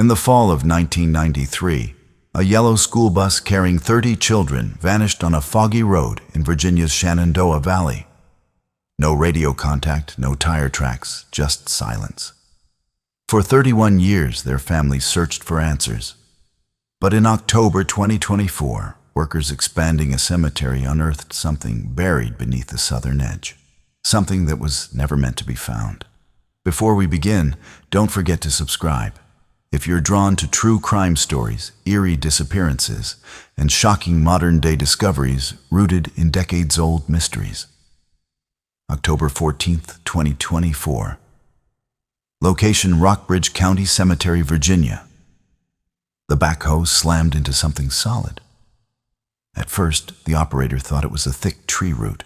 In the fall of 1993, a yellow school bus carrying 30 children vanished on a foggy road in Virginia's Shenandoah Valley. No radio contact, no tire tracks, just silence. For 31 years, their families searched for answers. But in October 2024, workers expanding a cemetery unearthed something buried beneath the southern edge. Something that was never meant to be found. Before we begin, don't forget to subscribe. If you're drawn to true crime stories, eerie disappearances, and shocking modern-day discoveries rooted in decades-old mysteries. October 14th, 2024. Location: Rockbridge County Cemetery, Virginia. The backhoe slammed into something solid. At first, the operator thought it was a thick tree root.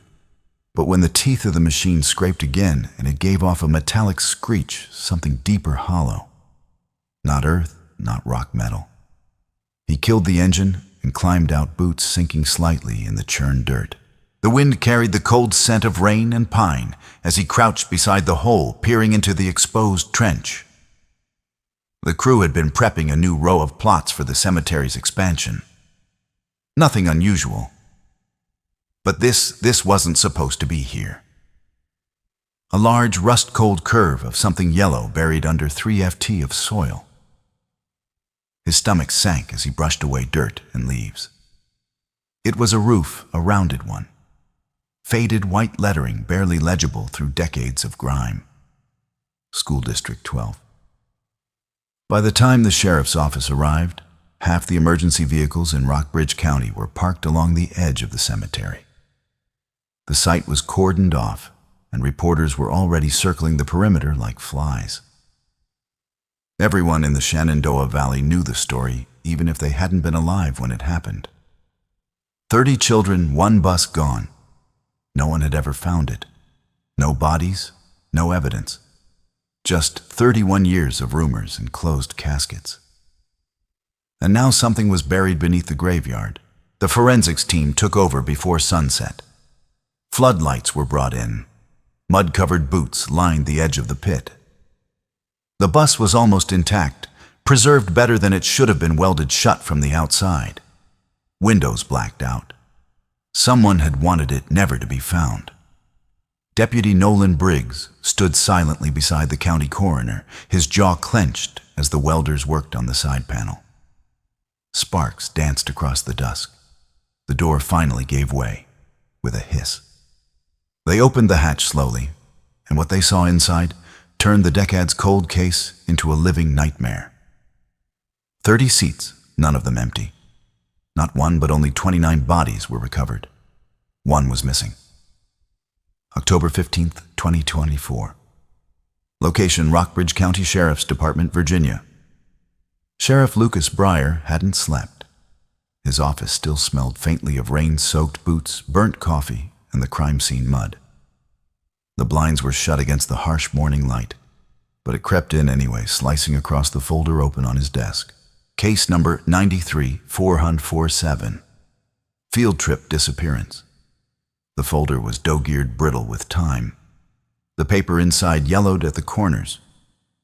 But when the teeth of the machine scraped again and it gave off a metallic screech, something deeper hollow. Not earth, not rock metal. He killed the engine and climbed out, boots sinking slightly in the churned dirt. The wind carried the cold scent of rain and pine as he crouched beside the hole, peering into the exposed trench. The crew had been prepping a new row of plots for the cemetery's expansion. Nothing unusual. But this wasn't supposed to be here. A large rust-cold curve of something yellow buried under 3 ft of soil. His stomach sank as he brushed away dirt and leaves. It was a roof, a rounded one. Faded white lettering barely legible through decades of grime. School District 12. By the time the sheriff's office arrived, half the emergency vehicles in Rockbridge County were parked along the edge of the cemetery. The site was cordoned off, and reporters were already circling the perimeter like flies. Everyone in the Shenandoah Valley knew the story, even if they hadn't been alive when it happened. 30 children, 1 bus gone. No one had ever found it. No bodies, no evidence. Just 31 years of rumors and closed caskets. And now something was buried beneath the graveyard. The forensics team took over before sunset. Floodlights were brought in. Mud-covered boots lined the edge of the pit. The bus was almost intact, preserved better than it should have been, welded shut from the outside. Windows blacked out. Someone had wanted it never to be found. Deputy Nolan Briggs stood silently beside the county coroner, his jaw clenched as the welders worked on the side panel. Sparks danced across the dusk. The door finally gave way, with a hiss. They opened the hatch slowly, and what they saw inside turned the decade's cold case into a living nightmare. 30 seats, none of them empty. Not one, but only 29 bodies were recovered. 1 was missing. October 15th, 2024. Location: Rockbridge County Sheriff's Department, Virginia. Sheriff Lucas Breyer hadn't slept. His office still smelled faintly of rain-soaked boots, burnt coffee, and the crime scene mud. The blinds were shut against the harsh morning light, but it crept in anyway, slicing across the folder open on his desk. Case number 93-447. Field trip disappearance. The folder was dog-eared brittle with time. The paper inside yellowed at the corners.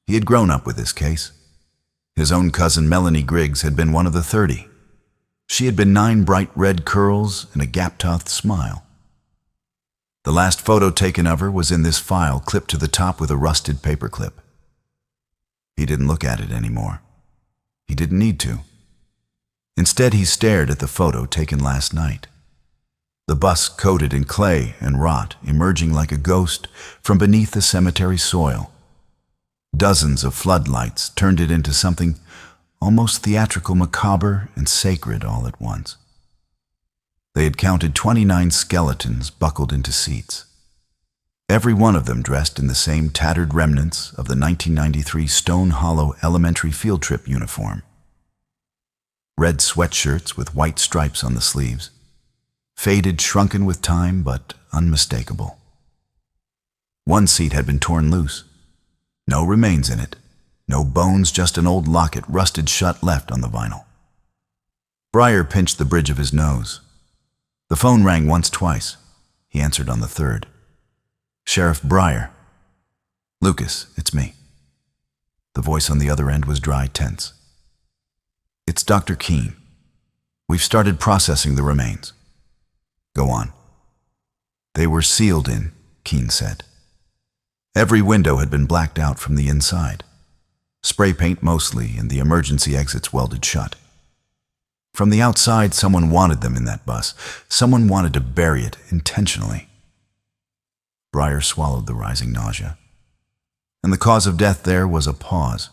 He had grown up with this case. His own cousin Melanie Griggs had been one of the 30. She had been 9 bright red curls and a gap-toothed smile. The last photo taken of her was in this file, clipped to the top with a rusted paperclip. He didn't look at it anymore. He didn't need to. Instead, he stared at the photo taken last night. The bus coated in clay and rot, emerging like a ghost from beneath the cemetery soil. Dozens of floodlights turned it into something almost theatrical, macabre, and sacred all at once. They had counted 29 skeletons buckled into seats. Every one of them dressed in the same tattered remnants of the 1993 Stone Hollow elementary field trip uniform. Red sweatshirts with white stripes on the sleeves. Faded, shrunken with time, but unmistakable. One seat had been torn loose. No remains in it. No bones, just an old locket rusted shut left on the vinyl. Breyer pinched the bridge of his nose. The phone rang once, twice. He answered on the third. Sheriff Breyer. Lucas, it's me. The voice on the other end was dry, tense. It's Dr. Keene. We've started processing the remains. Go on. They were sealed in, Keene said. Every window had been blacked out from the inside. Spray paint mostly, and the emergency exits welded shut. From the outside, someone wanted them in that bus. Someone wanted to bury it intentionally. Breyer swallowed the rising nausea. And the cause of death there was a pause.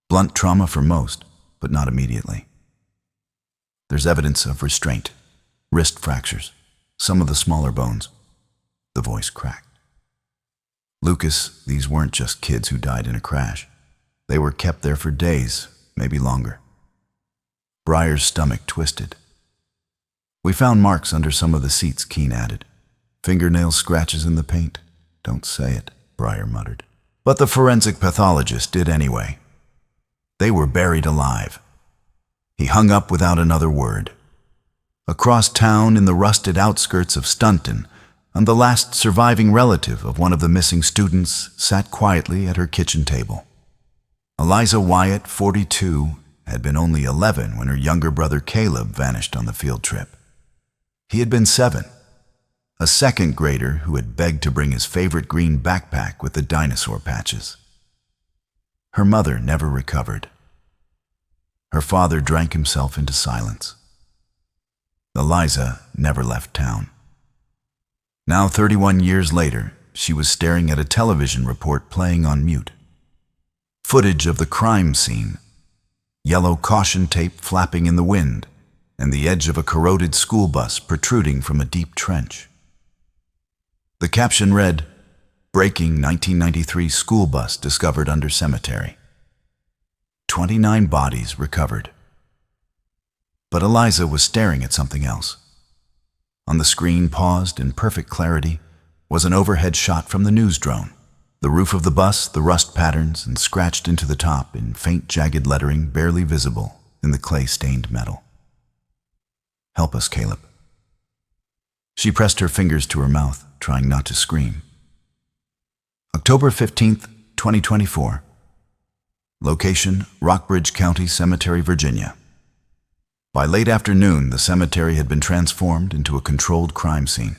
Blunt trauma for most, but not immediately. There's evidence of restraint, wrist fractures, some of the smaller bones. The voice cracked. Lucas, these weren't just kids who died in a crash. They were kept there for days, maybe longer. Breyer's stomach twisted. We found marks under some of the seats, Keene added. Fingernail scratches in the paint. Don't say it, Breyer muttered. But the forensic pathologist did anyway. They were buried alive. He hung up without another word. Across town in the rusted outskirts of Stunton, and the last surviving relative of one of the missing students sat quietly at her kitchen table. Eliza Wyatt, 42, had been only 11 when her younger brother Caleb vanished on the field trip. He had been 7, a second grader who had begged to bring his favorite green backpack with the dinosaur patches. Her mother never recovered. Her father drank himself into silence. Eliza never left town. Now, 31 years later, she was staring at a television report playing on mute. Footage of the crime scene. Yellow caution tape flapping in the wind, and the edge of a corroded school bus protruding from a deep trench. The caption read, "Breaking 1993 school bus discovered under cemetery. 29 bodies recovered." But Eliza was staring at something else. On the screen, paused in perfect clarity, was an overhead shot from the news drone. The roof of the bus, the rust patterns, and scratched into the top in faint jagged lettering barely visible in the clay-stained metal. "Help us, Caleb." She pressed her fingers to her mouth, trying not to scream. October 15th, 2024. Location, Rockbridge County Cemetery, Virginia. By late afternoon, the cemetery had been transformed into a controlled crime scene.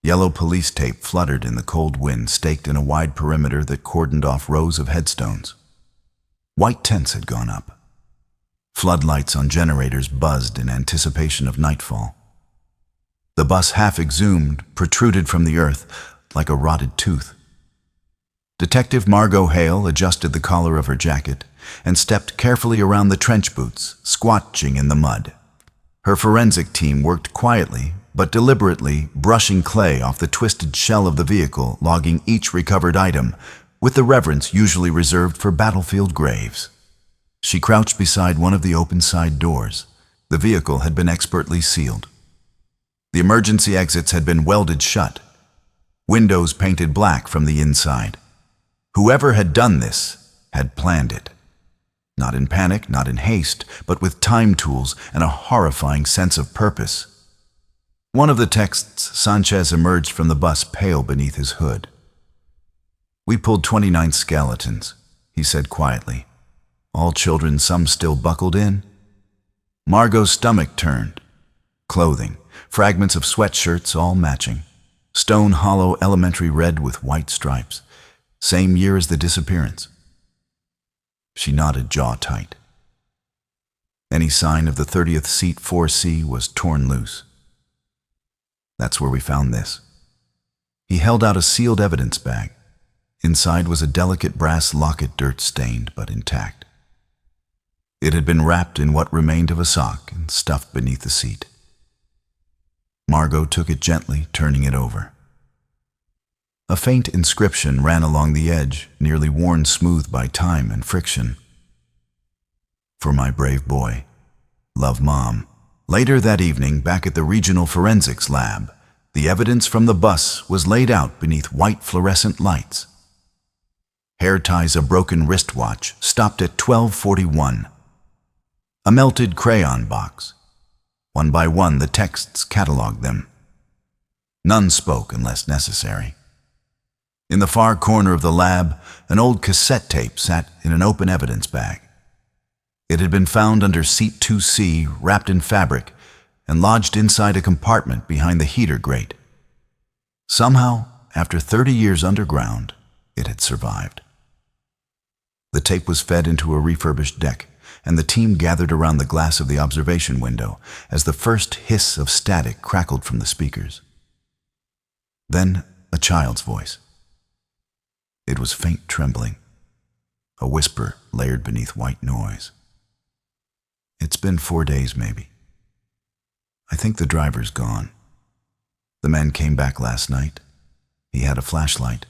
Yellow police tape fluttered in the cold wind, staked in a wide perimeter that cordoned off rows of headstones. White tents had gone up. Floodlights on generators buzzed in anticipation of nightfall. The bus, half exhumed, protruded from the earth like a rotted tooth. Detective Margot Hale adjusted the collar of her jacket and stepped carefully around the trench boots, squatching in the mud. Her forensic team worked quietly, but deliberately, brushing clay off the twisted shell of the vehicle, logging each recovered item, with the reverence usually reserved for battlefield graves. She crouched beside one of the open side doors. The vehicle had been expertly sealed. The emergency exits had been welded shut, windows painted black from the inside. Whoever had done this had planned it. Not in panic, not in haste, but with time tools and a horrifying sense of purpose. One of the texts, Sanchez emerged from the bus pale beneath his hood. "We pulled 29 skeletons," he said quietly. "All children, some still buckled in." Margot's stomach turned. Clothing, fragments of sweatshirts all matching. Stone Hollow elementary red with white stripes. Same year as the disappearance. She nodded, jaw tight. Any sign of the 30th seat 4C was torn loose. "That's where we found this." He held out a sealed evidence bag. Inside was a delicate brass locket, dirt-stained but intact. It had been wrapped in what remained of a sock and stuffed beneath the seat. Margot took it gently, turning it over. A faint inscription ran along the edge, nearly worn smooth by time and friction. "For my brave boy. Love, Mom." Later that evening, back at the regional forensics lab, the evidence from the bus was laid out beneath white fluorescent lights. Hair ties, a broken wristwatch, stopped at 12:41. A melted crayon box. One by one, the texts cataloged them. None spoke unless necessary. In the far corner of the lab, an old cassette tape sat in an open evidence bag. It had been found under seat 2C, wrapped in fabric, and lodged inside a compartment behind the heater grate. Somehow, after 30 years underground, it had survived. The tape was fed into a refurbished deck, and the team gathered around the glass of the observation window as the first hiss of static crackled from the speakers. Then a child's voice. It was faint trembling, a whisper layered beneath white noise. It's been 4 days, maybe. I think the driver's gone. The man came back last night. He had a flashlight.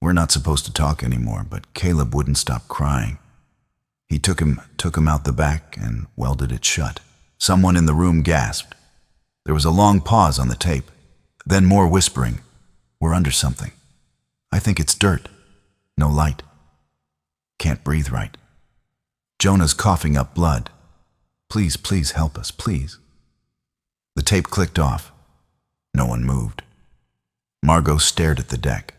We're not supposed to talk anymore, but Caleb wouldn't stop crying. He took him out the back and welded it shut. Someone in the room gasped. There was a long pause on the tape, then more whispering. We're under something. I think it's dirt. No light. Can't breathe right. Jonah's coughing up blood. Please, please help us, please. The tape clicked off. No one moved. Margot stared at the deck.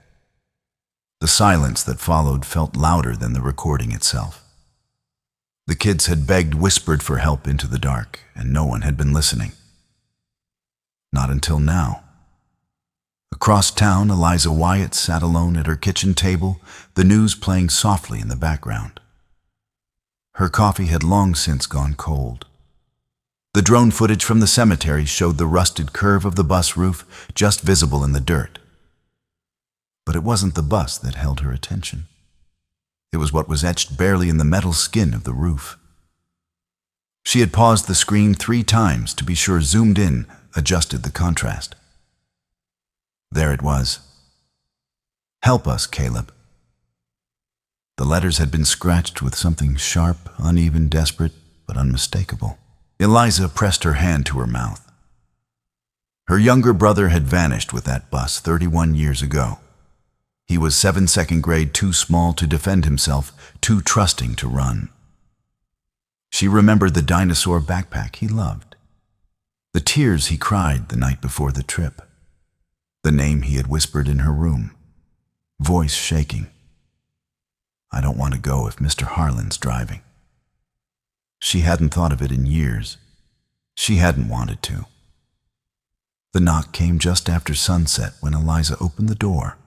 The silence that followed felt louder than the recording itself. The kids had begged, whispered for help into the dark, and no one had been listening. Not until now. Across town, Eliza Wyatt sat alone at her kitchen table, the news playing softly in the background. Her coffee had long since gone cold. The drone footage from the cemetery showed the rusted curve of the bus roof just visible in the dirt. But it wasn't the bus that held her attention. It was what was etched barely in the metal skin of the roof. She had paused the screen 3 times to be sure, zoomed in, adjusted the contrast. There it was. Help us, Caleb. The letters had been scratched with something sharp, uneven, desperate, but unmistakable. Eliza pressed her hand to her mouth. Her younger brother had vanished with that bus 31 years ago. He was 7 second grade, too small to defend himself, too trusting to run. She remembered the dinosaur backpack he loved, the tears he cried the night before the trip, the name he had whispered in her room, voice shaking. I don't want to go if Mr. Harlan's driving. She hadn't thought of it in years. She hadn't wanted to. The knock came just after sunset when Eliza opened the door.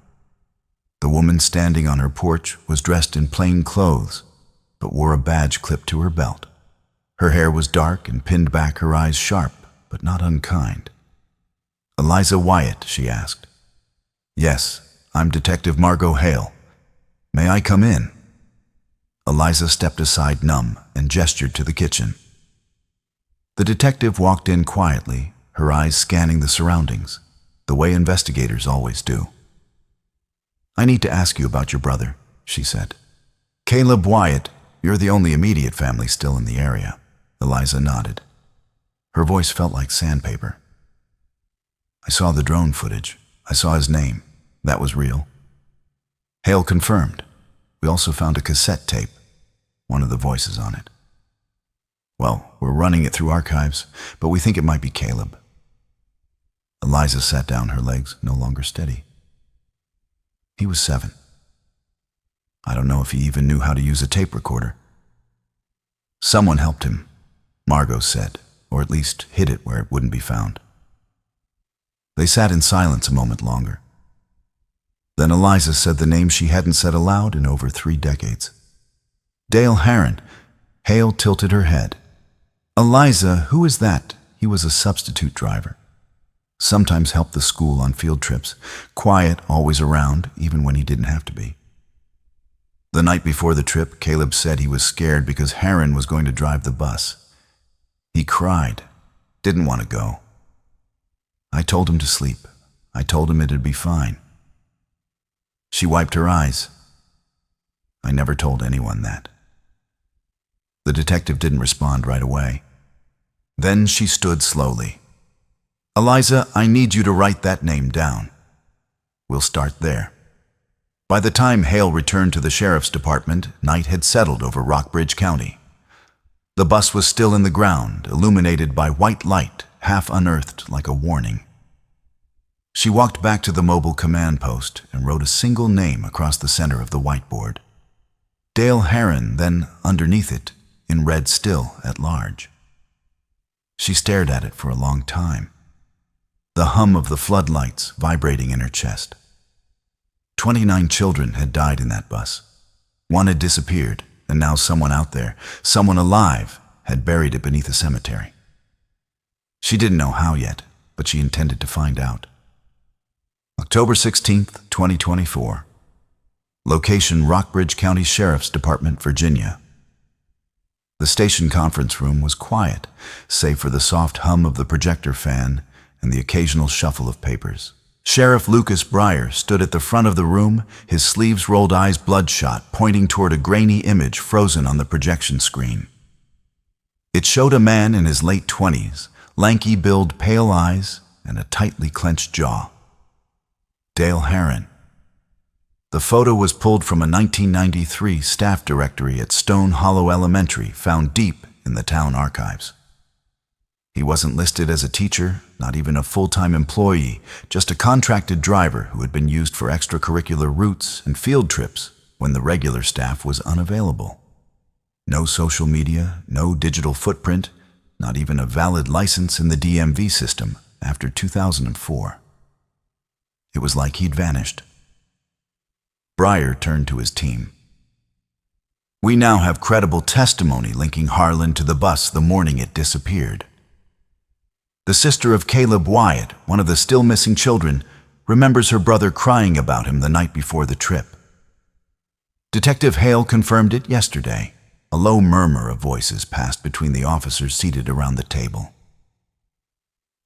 The woman standing on her porch was dressed in plain clothes, but wore a badge clipped to her belt. Her hair was dark and pinned back, her eyes sharp, but not unkind. Eliza Wyatt, she asked. Yes, I'm Detective Margot Hale. May I come in? Eliza stepped aside, numb, and gestured to the kitchen. The detective walked in quietly, her eyes scanning the surroundings, the way investigators always do. I need to ask you about your brother, she said. Caleb Wyatt, you're the only immediate family still in the area. Eliza nodded. Her voice felt like sandpaper. I saw the drone footage. I saw his name. That was real. Hale confirmed. We also found a cassette tape, one of the voices on it. Well, we're running it through archives, but we think it might be Caleb. Eliza sat down, her legs no longer steady. He was 7. I don't know if he even knew how to use a tape recorder. Someone helped him, Margot said, or at least hid it where it wouldn't be found. They sat in silence a moment longer. Then Eliza said the name she hadn't said aloud in over 3 decades. Dale Harron. Hale tilted her head. Eliza, who is that? He was a substitute driver. Sometimes helped the school on field trips, quiet, always around, even when he didn't have to be. The night before the trip, Caleb said he was scared because Harron was going to drive the bus. He cried, didn't want to go. I told him to sleep. I told him it'd be fine. She wiped her eyes. I never told anyone that. The detective didn't respond right away. Then she stood slowly. Eliza, I need you to write that name down. We'll start there. By the time Hale returned to the sheriff's department, night had settled over Rockbridge County. The bus was still in the ground, illuminated by white light, half unearthed like a warning. She walked back to the mobile command post and wrote a single name across the center of the whiteboard. Dale Harron, then underneath it, in red still at large. She stared at it for a long time, the hum of the floodlights vibrating in her chest. 29 children had died in that bus. One had disappeared, and now someone out there, someone alive, had buried it beneath a cemetery. She didn't know how yet, but she intended to find out. October 16th, 2024. Location: Rockbridge County Sheriff's Department, Virginia. The station conference room was quiet, save for the soft hum of the projector fan and the occasional shuffle of papers. Sheriff Lucas Breyer stood at the front of the room, his sleeves rolled, eyes bloodshot, pointing toward a grainy image frozen on the projection screen. It showed a man in his late 20s, lanky build, pale eyes, and a tightly clenched jaw. Dale Herron. The photo was pulled from a 1993 staff directory at Stone Hollow Elementary, found deep in the town archives. He wasn't listed as a teacher, not even a full-time employee, just a contracted driver who had been used for extracurricular routes and field trips when the regular staff was unavailable. No social media, no digital footprint, not even a valid license in the DMV system after 2004. It was like he'd vanished. Breyer turned to his team. "We now have credible testimony linking Harlan to the bus the morning it disappeared. The sister of Caleb Wyatt, one of the still missing children, remembers her brother crying about him the night before the trip. Detective Hale confirmed it yesterday." A low murmur of voices passed between the officers seated around the table.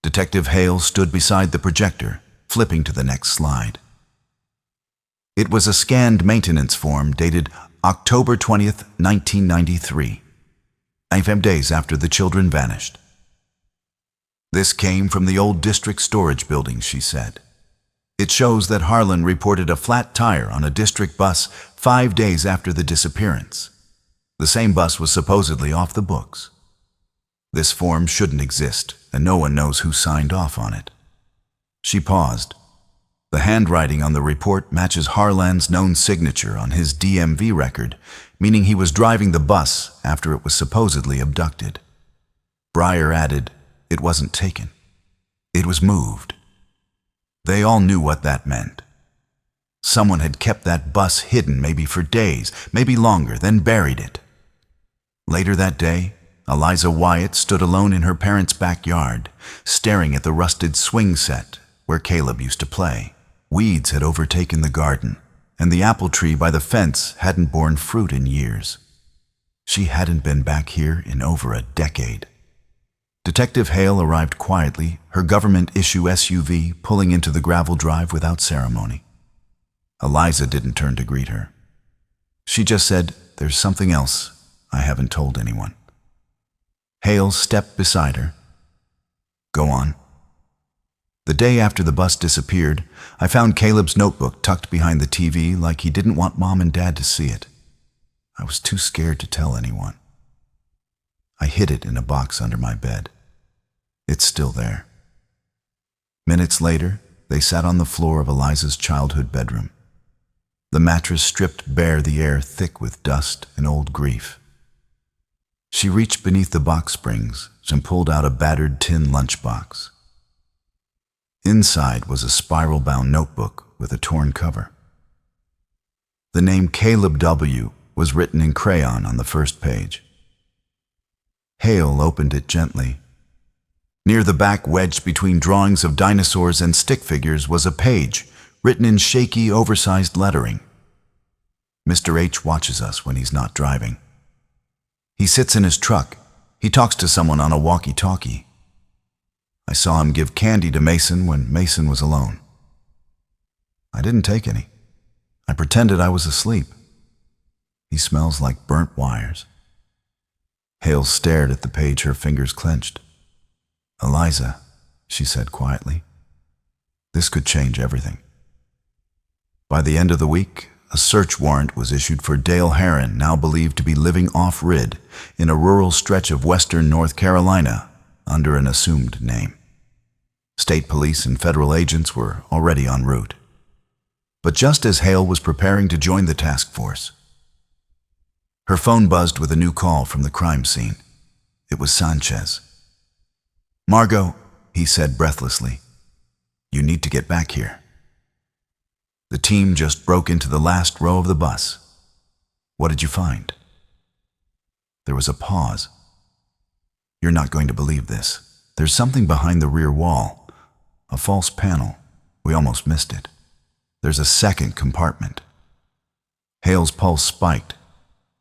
Detective Hale stood beside the projector, flipping to the next slide. It was a scanned maintenance form dated October 20th, 1993, 5 days after the children vanished. "This came from the old district storage building," she said. "It shows that Harlan reported a flat tire on a district bus 5 days after the disappearance. The same bus was supposedly off the books. This form shouldn't exist, and no one knows who signed off on it." She paused. The handwriting on the report matches Harlan's known signature on his DMV record, meaning he was driving the bus after it was supposedly abducted. Breyer added, "It wasn't taken. It was moved." They all knew what that meant. Someone had kept that bus hidden maybe for days, maybe longer, then buried it. Later that day, Eliza Wyatt stood alone in her parents' backyard, staring at the rusted swing set where Caleb used to play. Weeds had overtaken the garden, and the apple tree by the fence hadn't borne fruit in years. She hadn't been back here in over a decade. Detective Hale arrived quietly, her government-issue SUV pulling into the gravel drive without ceremony. Eliza didn't turn to greet her. She just said, "There's something else I haven't told anyone." Hale stepped beside her. "Go on." "The day after the bus disappeared, I found Caleb's notebook tucked behind the TV like he didn't want Mom and Dad to see it. I was too scared to tell anyone. I hid it in a box under my bed. It's still there." Minutes later, they sat on the floor of Eliza's childhood bedroom. The mattress stripped bare, the air thick with dust and old grief. She reached beneath the box springs and pulled out a battered tin lunchbox. Inside was a spiral-bound notebook with a torn cover. The name Caleb W. was written in crayon on the first page. Hale opened it gently. Near the back, wedged between drawings of dinosaurs and stick figures, was a page written in shaky, oversized lettering. "Mr. H watches us when he's not driving. He sits in his truck. He talks to someone on a walkie-talkie. I saw him give candy to Mason when Mason was alone. I didn't take any. I pretended I was asleep. He smells like burnt wires." Hale stared at the page, her fingers clenched. "Eliza," she said quietly, "this could change everything." By the end of the week, a search warrant was issued for Dale Herron, now believed to be living off-grid in a rural stretch of western North Carolina under an assumed name. State police and federal agents were already en route. But just as Hale was preparing to join the task force, Her phone buzzed with a new call from the crime scene. It was Sanchez. "Margot," he said breathlessly, "you need to get back here." The team just broke into the last row of the bus. "What did you find?" There was a pause. "You're not going to believe this. There's something behind the rear wall. A false panel. We almost missed it. There's a second compartment." Hale's pulse spiked.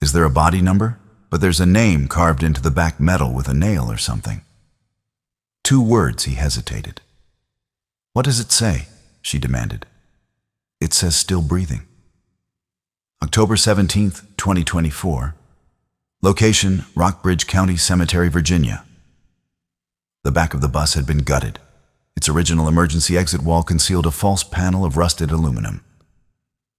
"Is there a body number? But there's a name carved into the back metal with a nail or something." 2 words, he hesitated. "What does it say?" she demanded. "It says still breathing." October 17th, 2024. Location, Rockbridge County Cemetery, Virginia. The back of the bus had been gutted. Its original emergency exit wall concealed a false panel of rusted aluminum.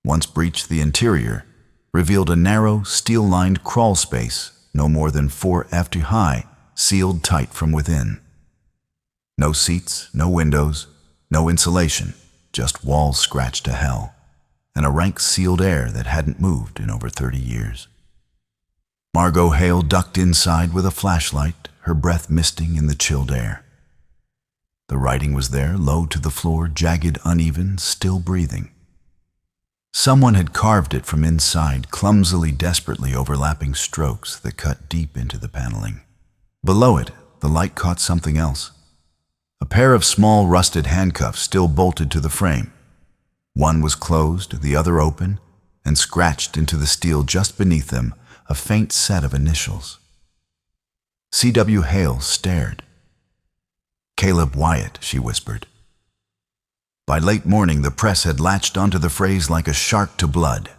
Once breached, the interior revealed a narrow, steel-lined crawl space, no more than 4 feet high, sealed tight from within. No seats, no windows, no insulation, just walls scratched to hell, and a rank sealed air that hadn't moved in over 30 years. Margot Hale ducked inside with a flashlight, her breath misting in the chilled air. The writing was there, low to the floor, jagged, uneven, still breathing. Someone had carved it from inside, clumsily, desperately overlapping strokes that cut deep into the paneling. Below it, the light caught something else. A pair of small rusted handcuffs still bolted to the frame. One was closed, the other open, and scratched into the steel just beneath them, a faint set of initials. C.W. Hale stared. "Caleb Wyatt," she whispered. By late morning, the press had latched onto the phrase like a shark to blood.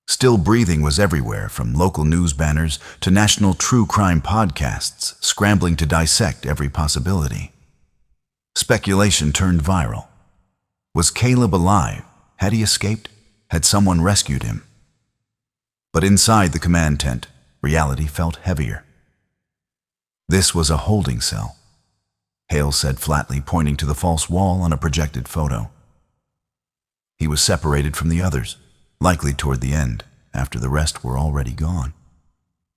Still breathing was everywhere, from local news banners to national true crime podcasts, scrambling to dissect every possibility. Speculation turned viral. Was Caleb alive? Had he escaped? Had someone rescued him? But inside the command tent, reality felt heavier. "This was a holding cell," Hale said flatly, pointing to the false wall on a projected photo. He was separated from the others, likely toward the end, after the rest were already gone.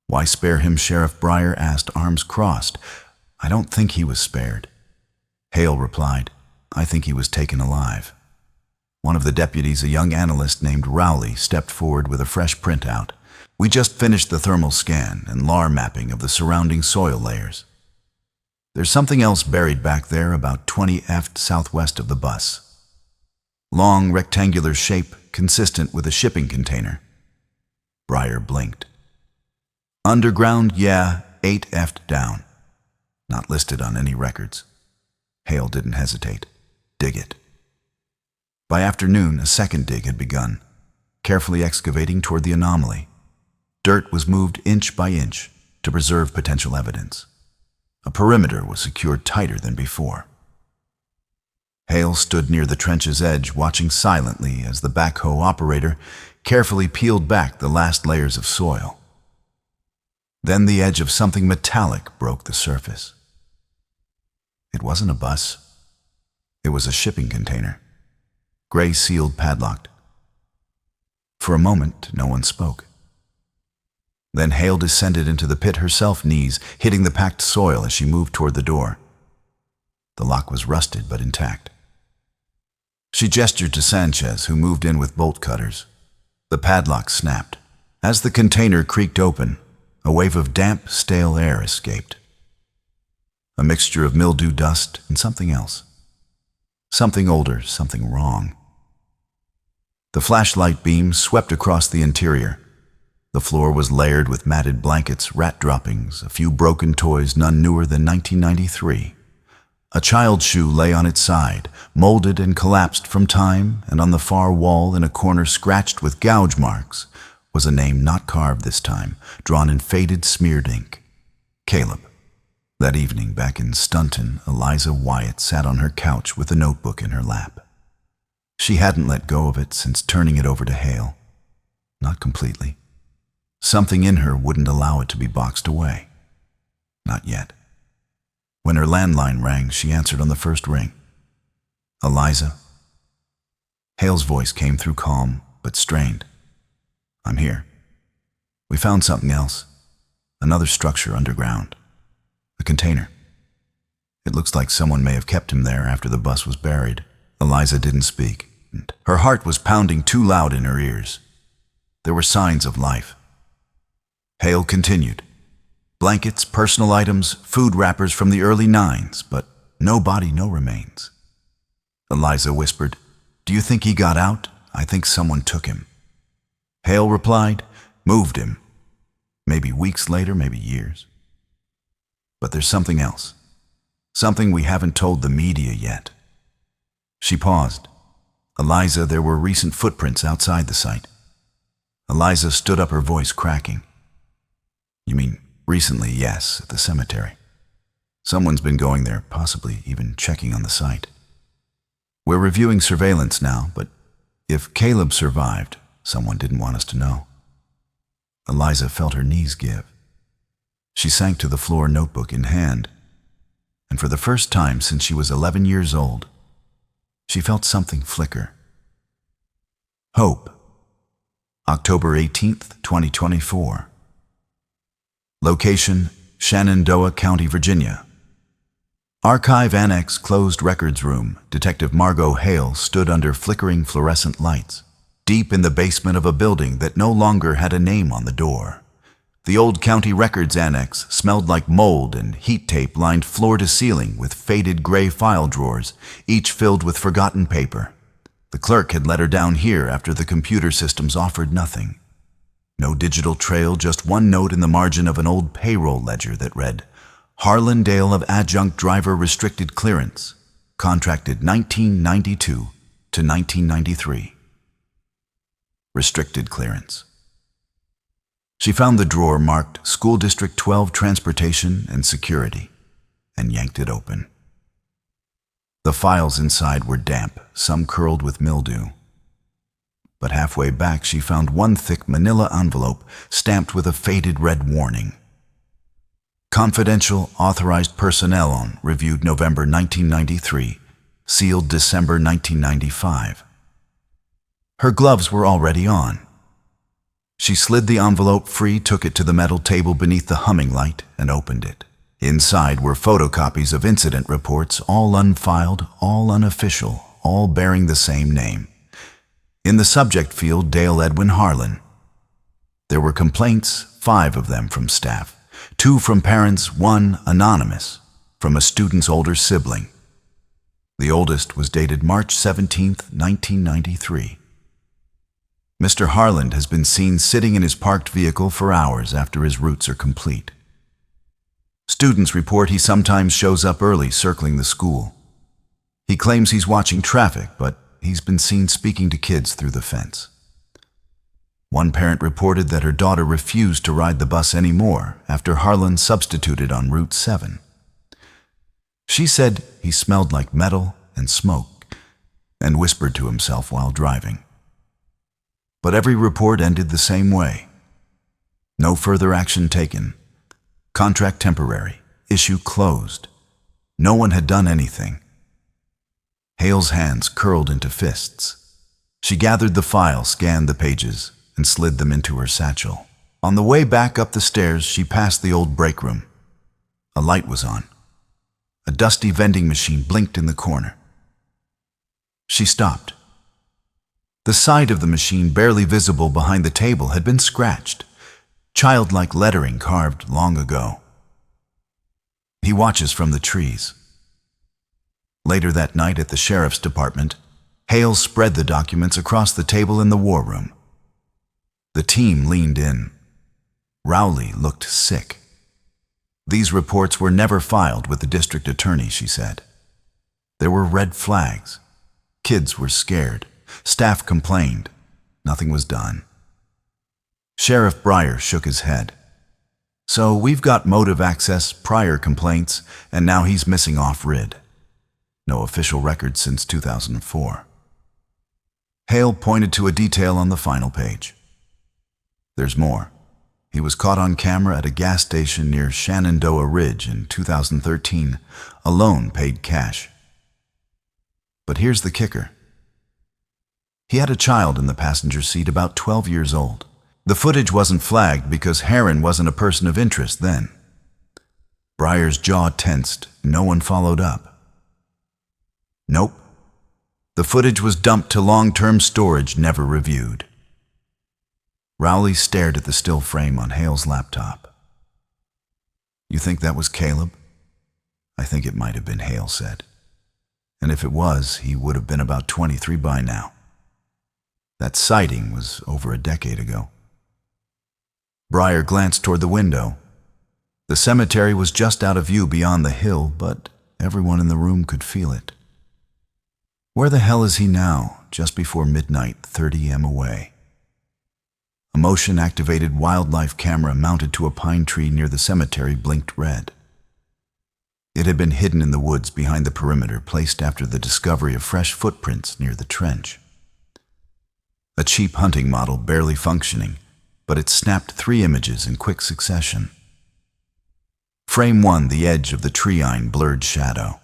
"Why spare him?" Sheriff Breyer asked, arms crossed. "I don't think he was spared." Hale replied, "I think he was taken alive." One of the deputies, a young analyst named Rowley, stepped forward with a fresh printout. "We just finished the thermal scan and LAR mapping of the surrounding soil layers. There's something else buried back there about 20 feet southwest of the bus. Long, rectangular shape, consistent with a shipping container." Breyer blinked. "Underground, yeah, 8 feet down. Not listed on any records." Hale didn't hesitate. "Dig it." By afternoon, a second dig had begun, carefully excavating toward the anomaly. Dirt was moved inch by inch to preserve potential evidence. A perimeter was secured tighter than before. Hale stood near the trench's edge, watching silently as the backhoe operator carefully peeled back the last layers of soil. Then the edge of something metallic broke the surface. It wasn't a bus. It was a shipping container, gray sealed, padlocked. For a moment, no one spoke. Then Hale descended into the pit herself, knees hitting the packed soil as she moved toward the door. The lock was rusted but intact. She gestured to Sanchez, who moved in with bolt cutters. The padlock snapped. As the container creaked open, a wave of damp, stale air escaped. A mixture of mildew dust and something else. Something older, something wrong. The flashlight beam swept across the interior. The floor was layered with matted blankets, rat droppings, a few broken toys none newer than 1993. A child's shoe lay on its side, molded and collapsed from time, and on the far wall in a corner scratched with gouge marks was a name not carved this time, drawn in faded, smeared ink. Caleb. That evening, back in Stunton, Eliza Wyatt sat on her couch with a notebook in her lap. She hadn't let go of it since turning it over to Hale. Not completely. Something in her wouldn't allow it to be boxed away. Not yet. When her landline rang, she answered on the first ring. "Eliza?" Hale's voice came through calm, but strained. "I'm here." We found something else. Another structure underground. A container. It looks like someone may have kept him there after the bus was buried. Eliza didn't speak. Her heart was pounding too loud in her ears. There were signs of life. Hale continued. Blankets, personal items, food wrappers from the early 90s, but no body, no remains. Eliza whispered, "Do you think he got out? I think someone took him." Hale replied, "Moved him. Maybe weeks later, maybe years. But there's something else. Something we haven't told the media yet." She paused. "Eliza, there were recent footprints outside the site." Eliza stood up, her voice cracking. "You mean recently?" "Yes, at the cemetery. Someone's been going there, possibly even checking on the site. We're reviewing surveillance now, but if Caleb survived, someone didn't want us to know." Eliza felt her knees give. She sank to the floor, notebook in hand, and for the first time since she was 11 years old, she felt something flicker. Hope. October 18th, 2024. Location, Shenandoah County, Virginia. Archive Annex Closed Records Room. Detective Margot Hale stood under flickering fluorescent lights, deep in the basement of a building that no longer had a name on the door. The old county records annex smelled like mold, and heat tape lined floor to ceiling with faded gray file drawers, each filled with forgotten paper. The clerk had let her down here after the computer systems offered nothing. No digital trail, just one note in the margin of an old payroll ledger that read, "Harlan Dale of Adjunct Driver Restricted Clearance, contracted 1992 to 1993. Restricted clearance. She found the drawer marked School District 12 Transportation and Security and yanked it open. The files inside were damp, some curled with mildew. But halfway back she found one thick manila envelope stamped with a faded red warning. Confidential authorized personnel on, reviewed November 1993, sealed December 1995. Her gloves were already on. She slid the envelope free, took it to the metal table beneath the humming light, and opened it. Inside were photocopies of incident reports, all unfiled, all unofficial, all bearing the same name. In the subject field, Dale Edwin Harlan. There were complaints, 5 of them from staff, 2 from parents, 1 anonymous, from a student's older sibling. The oldest was dated March 17th, 1993. Mr. Harlan has been seen sitting in his parked vehicle for hours after his routes are complete. Students report he sometimes shows up early, circling the school. He claims he's watching traffic, but he's been seen speaking to kids through the fence. One parent reported that her daughter refused to ride the bus anymore after Harlan substituted on Route 7. She said he smelled like metal and smoke and whispered to himself while driving. But every report ended the same way. No further action taken. Contract temporary. Issue closed. No one had done anything. Hale's hands curled into fists. She gathered the file, scanned the pages, and slid them into her satchel. On the way back up the stairs, she passed the old break room. A light was on. A dusty vending machine blinked in the corner. She stopped. The side of the machine, barely visible behind the table, had been scratched, childlike lettering carved long ago. "He watches from the trees." Later that night at the sheriff's department, Hale spread the documents across the table in the war room. The team leaned in. Rowley looked sick. These reports were never filed with the district attorney, she said. There were red flags. Kids were scared. Staff complained. Nothing was done. Sheriff Breyer shook his head. "So we've got motive access, prior complaints, and now he's missing off-rid. No official record since 2004. Hale pointed to a detail on the final page. "There's more. He was caught on camera at a gas station near Shenandoah Ridge in 2013, alone, paid cash. But here's the kicker. He had a child in the passenger seat, about 12 years old. The footage wasn't flagged because Heron wasn't a person of interest then. Breyer's jaw tensed. No one followed up. Nope. The footage was dumped to long-term storage, never reviewed. Rowley stared at the still frame on Hale's laptop. You think that was Caleb? I think it might have been, Hale said. And if it was, he would have been about 23 by now. That sighting was over a decade ago. Breyer glanced toward the window. The cemetery was just out of view beyond the hill, but everyone in the room could feel it. Where the hell is he now, just before midnight, 30 m away? A motion-activated wildlife camera mounted to a pine tree near the cemetery blinked red. It had been hidden in the woods behind the perimeter, placed after the discovery of fresh footprints near the trench. A cheap hunting model, barely functioning, but it snapped 3 images in quick succession. Frame 1, the edge of the tree-line blurred shadow.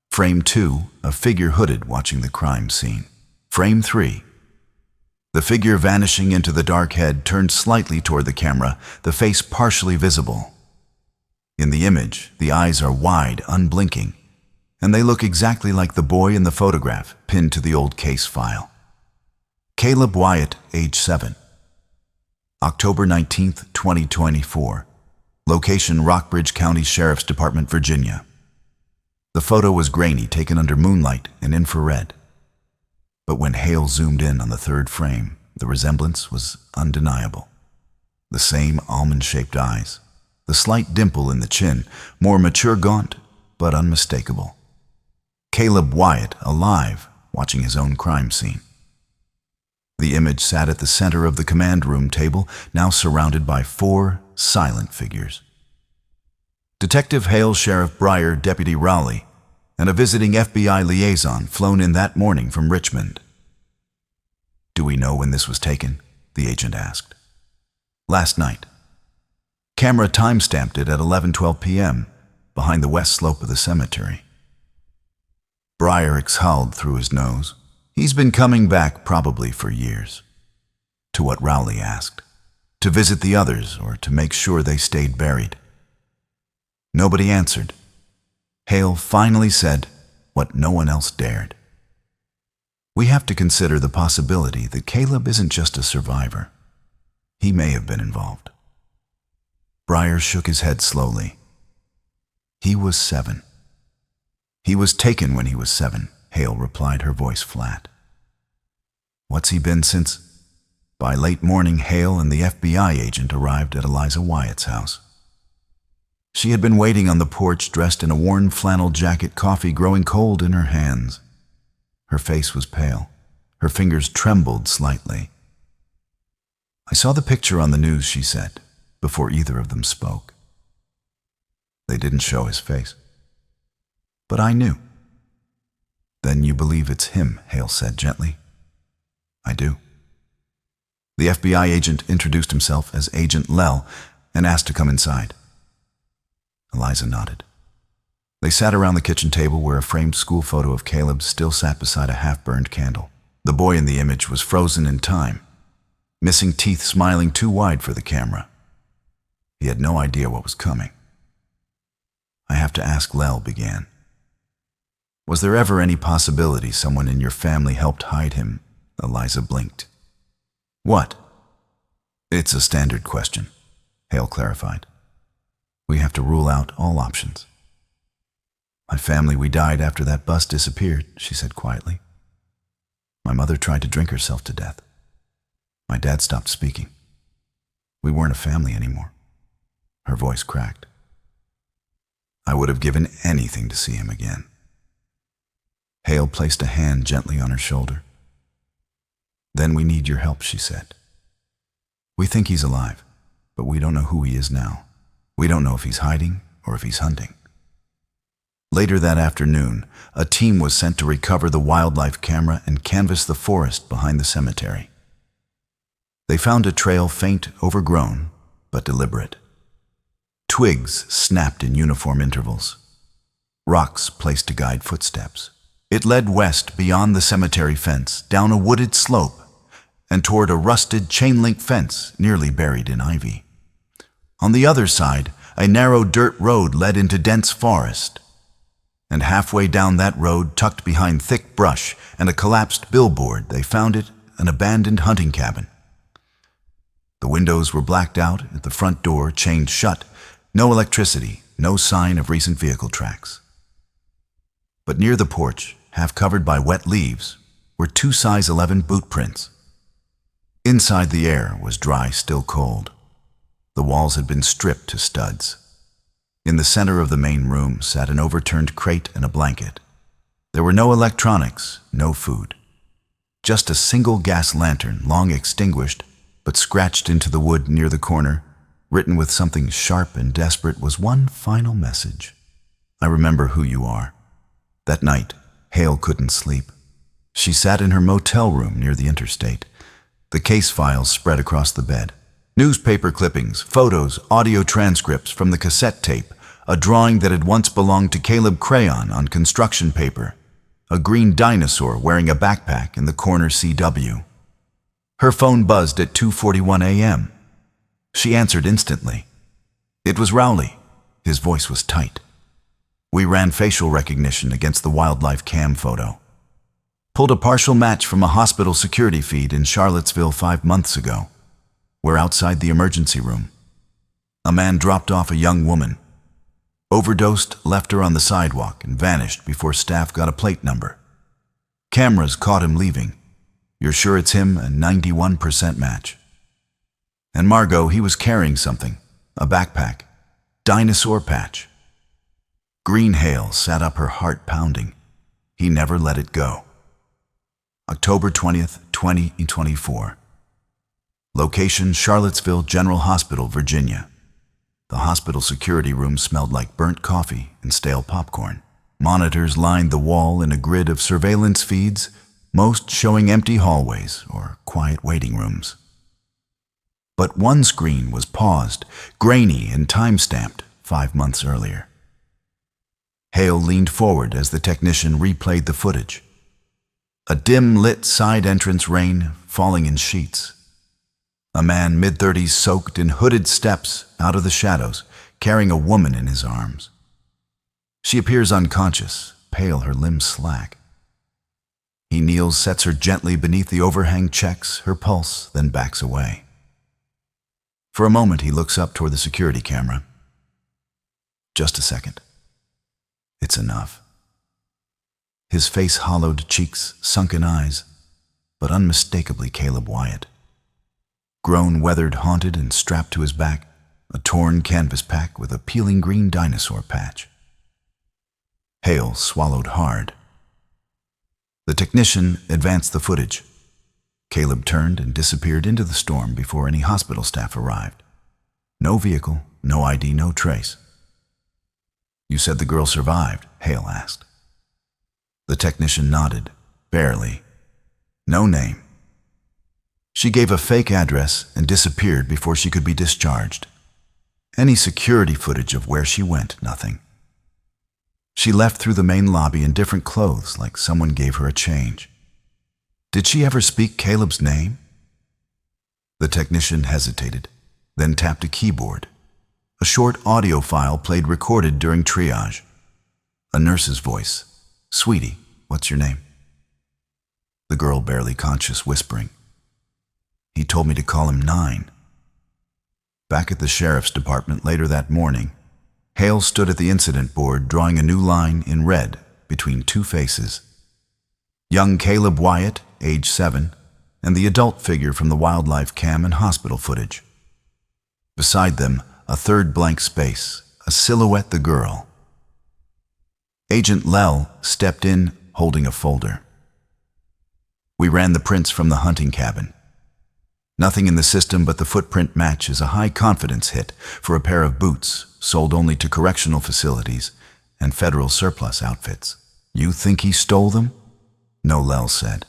Frame 2, a figure hooded watching the crime scene. Frame 3, the figure vanishing into the dark head turned slightly toward the camera, the face partially visible. In the image, the eyes are wide, unblinking, and they look exactly like the boy in the photograph pinned to the old case file. Caleb Wyatt, age 7. October 19th, 2024. Location Rockbridge County Sheriff's Department, Virginia. The photo was grainy, taken under moonlight and infrared. But when Hale zoomed in on the third frame, the resemblance was undeniable. The same almond-shaped eyes, the slight dimple in the chin, more mature, gaunt, but unmistakable. Caleb Wyatt, alive, watching his own crime scene. The image sat at the center of the command room table, now surrounded by 4 silent figures. Detective Hale, Sheriff Breyer, Deputy Rowley, and a visiting FBI liaison flown in that morning from Richmond. Do we know when this was taken? The agent asked. Last night. Camera time-stamped it at 11:12 p.m., behind the west slope of the cemetery. Breyer exhaled through his nose. He's been coming back probably for years. To what Rowley asked. To visit the others or to make sure they stayed buried. Nobody answered. Hale finally said what no one else dared. We have to consider the possibility that Caleb isn't just a survivor. He may have been involved. Breyer shook his head slowly. He was 7. He was taken when he was 7, Hale replied, her voice flat. What's he been since? By late morning, Hale and the FBI agent arrived at Eliza Wyatt's house. She had been waiting on the porch, dressed in a worn flannel jacket, coffee growing cold in her hands. Her face was pale. Her fingers trembled slightly. I saw the picture on the news, she said, before either of them spoke. They didn't show his face. But I knew. Then you believe it's him, Hale said gently. I do. The FBI agent introduced himself as Agent Lell and asked to come inside. Eliza nodded. They sat around the kitchen table where a framed school photo of Caleb still sat beside a half-burned candle. The boy in the image was frozen in time, missing teeth smiling too wide for the camera. He had no idea what was coming. I have to ask, Lell began. Was there ever any possibility someone in your family helped hide him? Eliza blinked. What? It's a standard question, Hale clarified. We have to rule out all options. My family, we died after that bus disappeared, she said quietly. My mother tried to drink herself to death. My dad stopped speaking. We weren't a family anymore. Her voice cracked. I would have given anything to see him again. Hale placed a hand gently on her shoulder. Then we need your help, she said. We think he's alive, but we don't know who he is now. We don't know if he's hiding or if he's hunting. Later that afternoon, a team was sent to recover the wildlife camera and canvass the forest behind the cemetery. They found a trail faint, overgrown, but deliberate. Twigs snapped in uniform intervals. Rocks placed to guide footsteps. It led west beyond the cemetery fence, down a wooded slope, and toward a rusted chain-link fence nearly buried in ivy. On the other side, a narrow dirt road led into dense forest, and halfway down that road, tucked behind thick brush and a collapsed billboard, they found it an abandoned hunting cabin. The windows were blacked out, at the front door chained shut, no electricity, no sign of recent vehicle tracks. But near the porch, half covered by wet leaves, were 2 size 11 boot prints. Inside, the air was dry, still cold. The walls had been stripped to studs. In the center of the main room sat an overturned crate and a blanket. There were no electronics, no food. Just a single gas lantern, long extinguished, but scratched into the wood near the corner, written with something sharp and desperate, was one final message. I remember who you are. That night, Hale couldn't sleep. She sat in her motel room near the interstate. The case files spread across the bed. Newspaper clippings, photos, audio transcripts from the cassette tape, a drawing that had once belonged to Caleb Crayon on construction paper, a green dinosaur wearing a backpack in the corner CW. Her phone buzzed at 2:41 a.m. She answered instantly. It was Rowley. His voice was tight. We ran facial recognition against the wildlife cam photo. Pulled a partial match from a hospital security feed in Charlottesville 5 months ago. We're outside the emergency room. A man dropped off a young woman. Overdosed, left her on the sidewalk, and vanished before staff got a plate number. Cameras caught him leaving. You're sure it's him? A 91% match. And Margot, he was carrying something. A backpack. Dinosaur patch. Green Hale sat up, her heart pounding. He never let it go. October 20th, 2024. Location, Charlottesville General Hospital, Virginia. The hospital security room smelled like burnt coffee and stale popcorn. Monitors lined the wall in a grid of surveillance feeds, most showing empty hallways or quiet waiting rooms. But one screen was paused, grainy and time-stamped 5 months earlier. Hale leaned forward as the technician replayed the footage. A dim-lit side entrance, rain falling in sheets. A man mid-30s soaked in hooded steps out of the shadows, carrying a woman in his arms. She appears unconscious, pale, her limbs slack. He kneels, sets her gently beneath the overhang, checks her pulse, then backs away. For a moment, he looks up toward the security camera. Just a second. It's enough. His face hollowed, cheeks, sunken eyes, but unmistakably Caleb Wyatt. Grown, weathered, haunted, and strapped to his back, a torn canvas pack with a peeling green dinosaur patch. Hale swallowed hard. The technician advanced the footage. Caleb turned and disappeared into the storm before any hospital staff arrived. No vehicle, no ID, no trace. You said the girl survived? Hale asked. The technician nodded, barely. No name. She gave a fake address and disappeared before she could be discharged. Any security footage of where she went? Nothing. She left through the main lobby in different clothes, like someone gave her a change. Did she ever speak Caleb's name? The technician hesitated, then tapped a keyboard. A short audio file played, recorded during triage. A nurse's voice. Sweetie, what's your name? The girl, barely conscious, whispering. He told me to call him 9. Back at the sheriff's department later that morning, Hale stood at the incident board, drawing a new line in red between 2 faces. Young Caleb Wyatt, age 7, and the adult figure from the wildlife cam and hospital footage. Beside them, a third blank space, a silhouette, the girl. Agent Lell stepped in, holding a folder. We ran the prints from the hunting cabin. Nothing in the system but the footprint match is a high-confidence hit for a pair of boots sold only to correctional facilities and federal surplus outfits. You think he stole them? No, Lell said.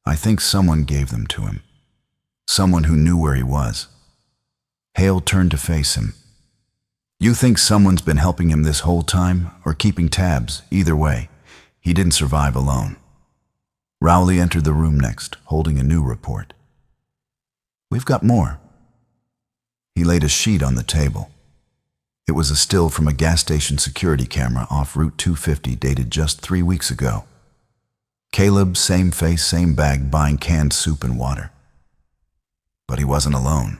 I think someone gave them to him. Someone who knew where he was. Hale turned to face him. You think someone's been helping him this whole time, or keeping tabs? Either way, he didn't survive alone. Rowley entered the room next, holding a new report. We've got more." He laid a sheet on the table. It was a still from a gas station security camera off Route 250 dated just 3 weeks ago. Caleb, same face, same bag, buying canned soup and water. But he wasn't alone.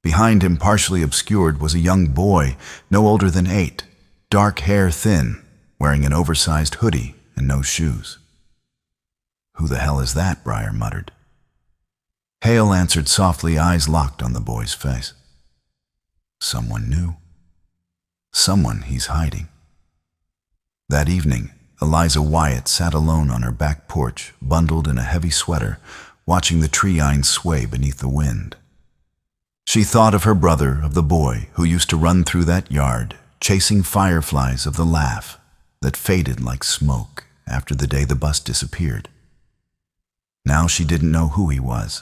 Behind him, partially obscured, was a young boy, no older than 8, dark hair thin, wearing an oversized hoodie and no shoes. "Who the hell is that?" Breyer muttered. Hale answered softly, eyes locked on the boy's face. "Someone new. Someone he's hiding." That evening, Eliza Wyatt sat alone on her back porch, bundled in a heavy sweater, watching the treeine sway beneath the wind. She thought of her brother, of the boy who used to run through that yard, chasing fireflies, of the laugh that faded like smoke after the day the bus disappeared. Now she didn't know who he was.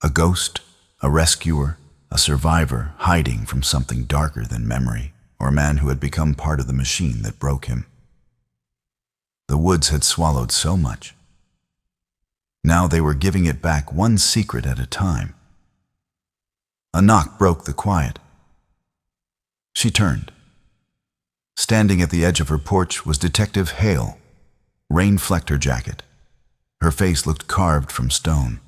A ghost, a rescuer, a survivor hiding from something darker than memory, or a man who had become part of the machine that broke him. The woods had swallowed so much. Now they were giving it back, one secret at a time. A knock broke the quiet. She turned. Standing at the edge of her porch was Detective Hale. Rain flecked her jacket. Her face looked carved from stone.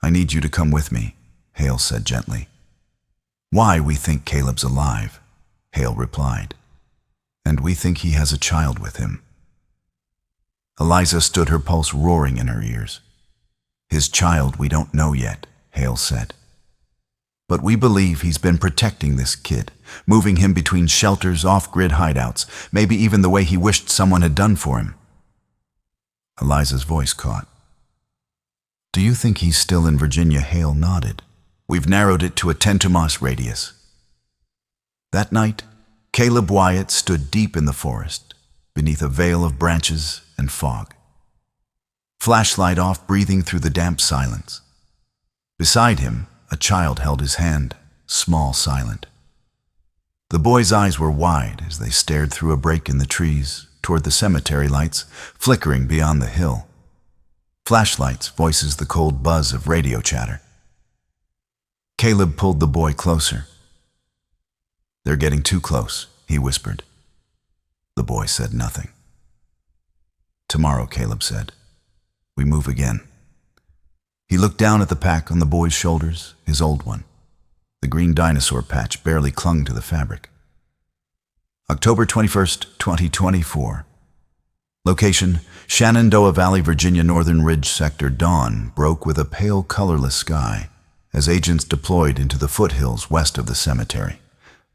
"I need you to come with me," Hale said gently. "Why, we think Caleb's alive," Hale replied. "And we think he has a child with him." Eliza stood, her pulse roaring in her ears. "His child we don't know yet," Hale said. "But we believe he's been protecting this kid, moving him between shelters, off-grid hideouts, maybe even the way he wished someone had done for him." Eliza's voice caught. "Do you think he's still in Virginia?" Hale nodded. "We've narrowed it to a 10-mile radius." That night, Caleb Wyatt stood deep in the forest, beneath a veil of branches and fog. Flashlight off, breathing through the damp silence. Beside him, a child held his hand, small, silent. The boy's eyes were wide as they stared through a break in the trees toward the cemetery lights flickering beyond the hill. Flashlights voices the cold buzz of radio chatter. Caleb pulled the boy closer. "They're getting too close," he whispered. The boy said nothing. "Tomorrow," Caleb said, "we move again." He looked down at the pack on the boy's shoulders, his old one. The green dinosaur patch barely clung to the fabric. October 21st, 2024. Location: Shenandoah Valley, Virginia. Northern Ridge Sector. Dawn broke with a pale, colorless sky as agents deployed into the foothills west of the cemetery.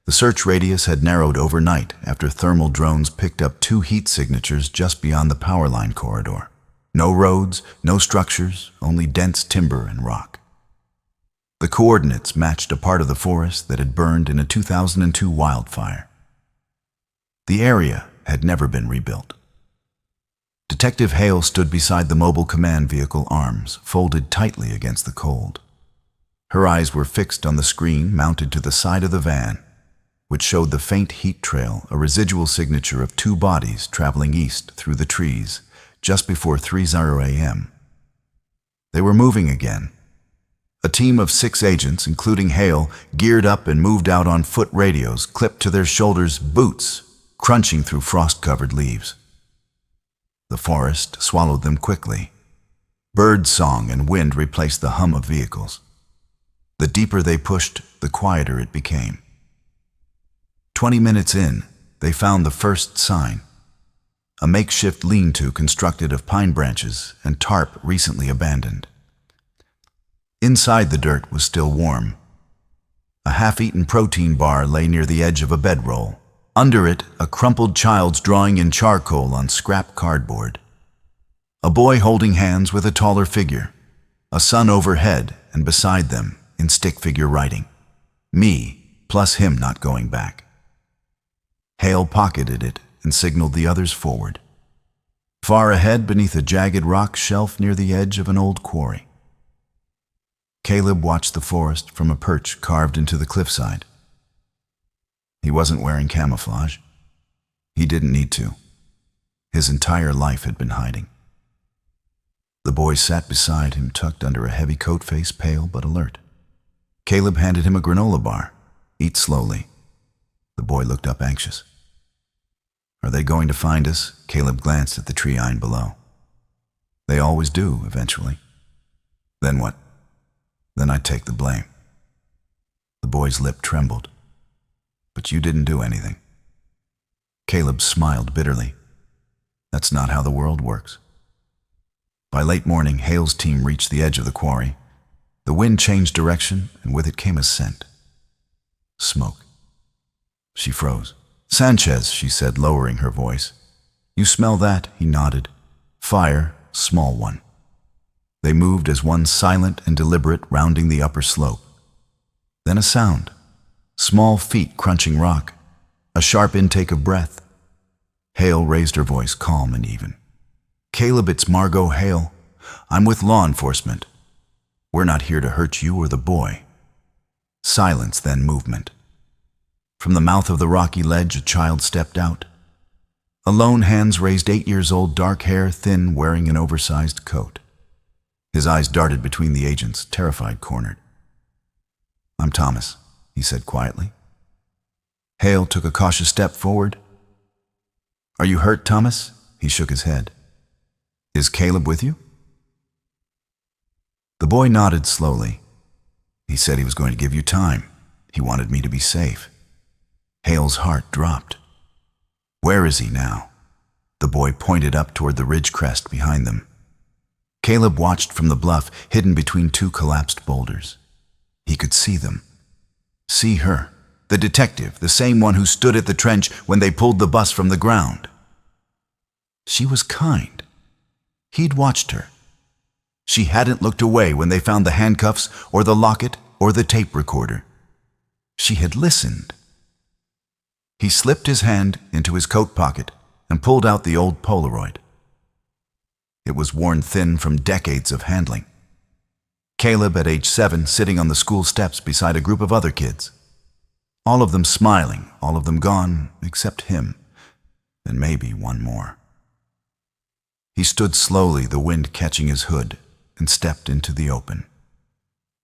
The search radius had narrowed overnight after thermal drones picked up 2 heat signatures just beyond the power line corridor. No roads, no structures, only dense timber and rock. The coordinates matched a part of the forest that had burned in a 2002 wildfire. The area had never been rebuilt. Detective Hale stood beside the mobile command vehicle, arms folded tightly against the cold. Her eyes were fixed on the screen mounted to the side of the van, which showed the faint heat trail, a residual signature of 2 bodies traveling east through the trees just before 3:00 a.m. They were moving again. A team of 6 agents, including Hale, geared up and moved out on foot, radios clipped to their shoulders, boots crunching through frost-covered leaves. The forest swallowed them quickly. Bird song and wind replaced the hum of vehicles. The deeper they pushed, the quieter it became. 20 minutes in, they found the first sign. A makeshift lean-to constructed of pine branches and tarp recently abandoned. Inside, the dirt was still warm. A half-eaten protein bar lay near the edge of a bedroll. Under it, a crumpled child's drawing in charcoal on scrap cardboard. A boy holding hands with a taller figure. A sun overhead, and beside them, in stick figure writing, "Me, plus him not going back." Hale pocketed it and signaled the others forward. Far ahead, beneath a jagged rock shelf near the edge of an old quarry. Caleb watched the forest from a perch carved into the cliffside. He wasn't wearing camouflage. He didn't need to. His entire life had been hiding. The boy sat beside him, tucked under a heavy coat face, pale but alert. Caleb handed him a granola bar. Eat slowly. The boy looked up anxious. Are they going to find us? Caleb glanced at the tree iron below. They always do, eventually. Then what? Then I take the blame. The boy's lip trembled. But you didn't do anything. Caleb smiled bitterly. That's not how the world works. By late morning, Hale's team reached the edge of the quarry. The wind changed direction, and with it came a scent. Smoke. She froze. Sanchez, she said, lowering her voice. You smell that? He nodded. Fire, small one. They moved as one silent and deliberate, rounding the upper slope. Then a sound. Small feet crunching rock. A sharp intake of breath. Hale raised her voice, calm and even. Caleb, it's Margot Hale. I'm with law enforcement. We're not here to hurt you or the boy. Silence, then movement. From the mouth of the rocky ledge, a child stepped out. Alone, hands raised, 8 years old, dark hair, thin, wearing an oversized coat. His eyes darted between the agents, terrified, cornered. I'm Thomas, he said quietly. Hale took a cautious step forward. Are you hurt, Thomas? He shook his head. Is Caleb with you? The boy nodded slowly. He said he was going to give you time. He wanted me to be safe. Hale's heart dropped. Where is he now? The boy pointed up toward the ridge crest behind them. Caleb watched from the bluff, hidden between two collapsed boulders. He could see them. See her, the detective, the same one who stood at the trench when they pulled the bus from the ground. She was kind. He'd watched her. She hadn't looked away when they found the handcuffs or the locket or the tape recorder. She had listened. He slipped his hand into his coat pocket and pulled out the old Polaroid. It was worn thin from decades of handling. Caleb, at age 7, sitting on the school steps beside a group of other kids. All of them smiling, all of them gone, except him, and maybe one more. He stood slowly, the wind catching his hood, and stepped into the open.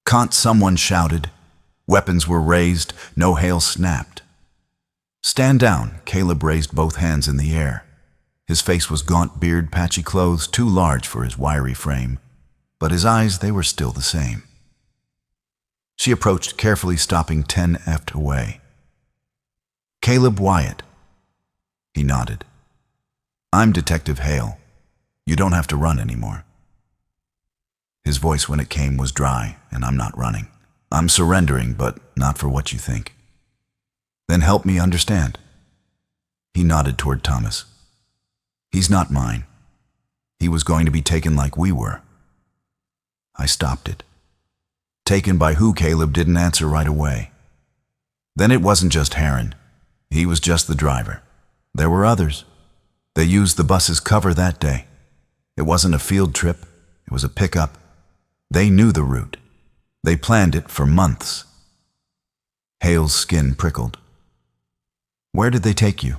Can't, someone shouted. Weapons were raised, no Hale snapped. Stand down, Caleb raised both hands in the air. His face was gaunt beard, patchy clothes, too large for his wiry frame, but his eyes, they were still the same. She approached, carefully stopping 10 feet away. Caleb Wyatt. He nodded. I'm Detective Hale. You don't have to run anymore. His voice, when it came, was dry, and I'm not running. I'm surrendering, but not for what you think. Then help me understand. He nodded toward Thomas. He's not mine. He was going to be taken like we were. I stopped it. Taken by who? Caleb didn't answer right away. Then it wasn't just Heron. He was just the driver. There were others. They used the bus's cover that day. It wasn't a field trip. It was a pickup. They knew the route. They planned it for months. Hale's skin prickled. Where did they take you?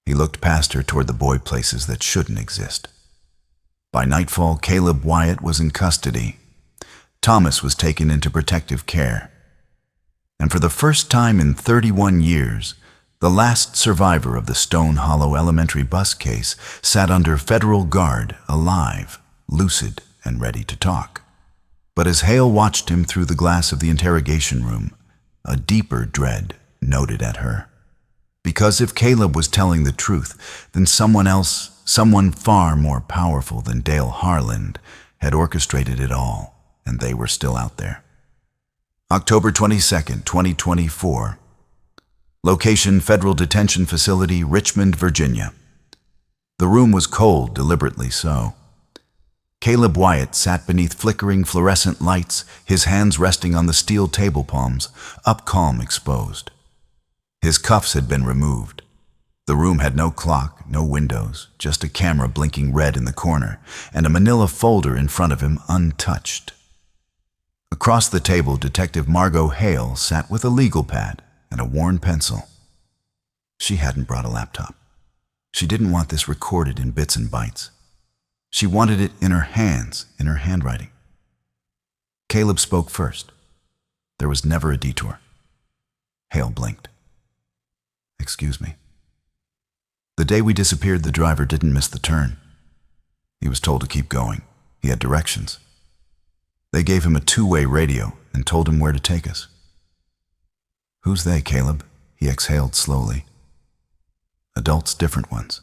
He looked past her toward the boy, places that shouldn't exist. By nightfall, Caleb Wyatt was in custody. Thomas was taken into protective care. And for the first time in 31 years, the last survivor of the Stone Hollow Elementary bus case sat under federal guard, alive, lucid, and ready to talk. But as Hale watched him through the glass of the interrogation room, a deeper dread noted at her. Because if Caleb was telling the truth, then someone else, someone far more powerful than Dale Harland, had orchestrated it all, and they were still out there. October 22nd, 2024. Location: Federal Detention Facility, Richmond, Virginia. The room was cold, deliberately so. Caleb Wyatt sat beneath flickering fluorescent lights, his hands resting on the steel table palms, up calm, exposed. His cuffs had been removed. The room had no clock, no windows, just a camera blinking red in the corner, and a manila folder in front of him, untouched. Across the table, Detective Margot Hale sat with a legal pad and a worn pencil. She hadn't brought a laptop. She didn't want this recorded in bits and bytes. She wanted it in her hands, in her handwriting. Caleb spoke first. There was never a detour. Hale blinked. "Excuse me." The day we disappeared, the driver didn't miss the turn. He was told to keep going. He had directions. They gave him a two-way radio and told him where to take us. "Who's they, Caleb?" He exhaled slowly. "Adults, different ones.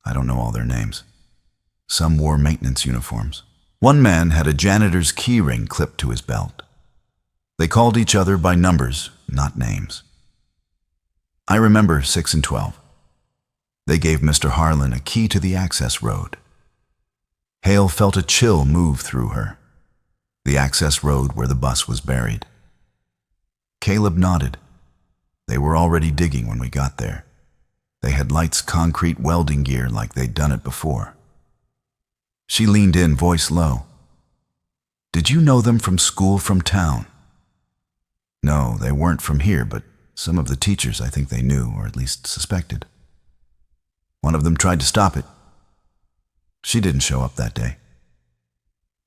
I don't know all their names. Some wore maintenance uniforms. One man had a janitor's key ring clipped to his belt. They called each other by numbers, not names. I remember 6 and 12. They gave Mr. Harlan a key to the access road. Hale felt a chill move through her. The access road where the bus was buried. Caleb nodded. They were already digging when we got there. They had Light's concrete welding gear like they'd done it before. She leaned in, voice low. "Did you know them from school, from town?" "No, they weren't from here, but some of the teachers I think they knew, or at least suspected. One of them tried to stop it. She didn't show up that day.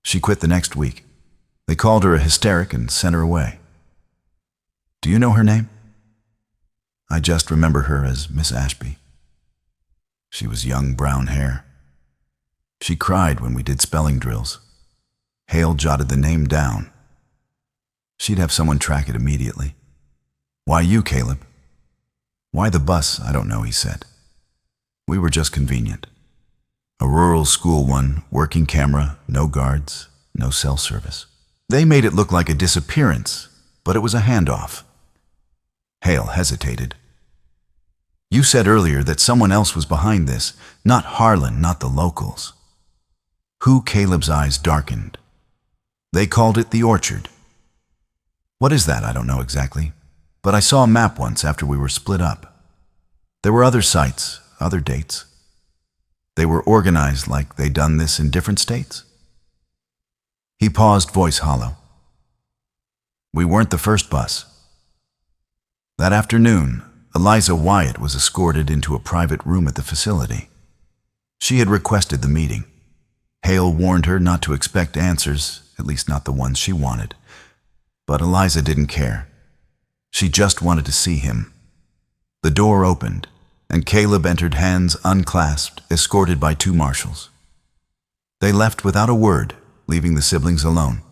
She quit the next week. They called her a hysteric and sent her away. Do you know her name?" "I just remember her as Miss Ashby. She was young, brown hair. She cried when we did spelling drills." Hale jotted the name down. "She'd have someone track it immediately." "Why you, Caleb?" "Why the bus? I don't know," he said. "We were just convenient. A rural school one, working camera, no guards, no cell service. They made it look like a disappearance, but it was a handoff." Hale hesitated. "You said earlier that someone else was behind this, not Harlan, not the locals." Who? Caleb's eyes darkened. "They called it the Orchard." "What is that? I don't know exactly, but I saw a map once after we were split up. There were other sites, other dates. They were organized like they'd done this in different states." He paused, voice hollow. "We weren't the first bus." That afternoon, Eliza Wyatt was escorted into a private room at the facility. She had requested the meeting. Hale warned her not to expect answers, at least not the ones she wanted. But Eliza didn't care. She just wanted to see him. The door opened, and Caleb entered, hands unclasped, escorted by 2 marshals. They left without a word, leaving the siblings alone.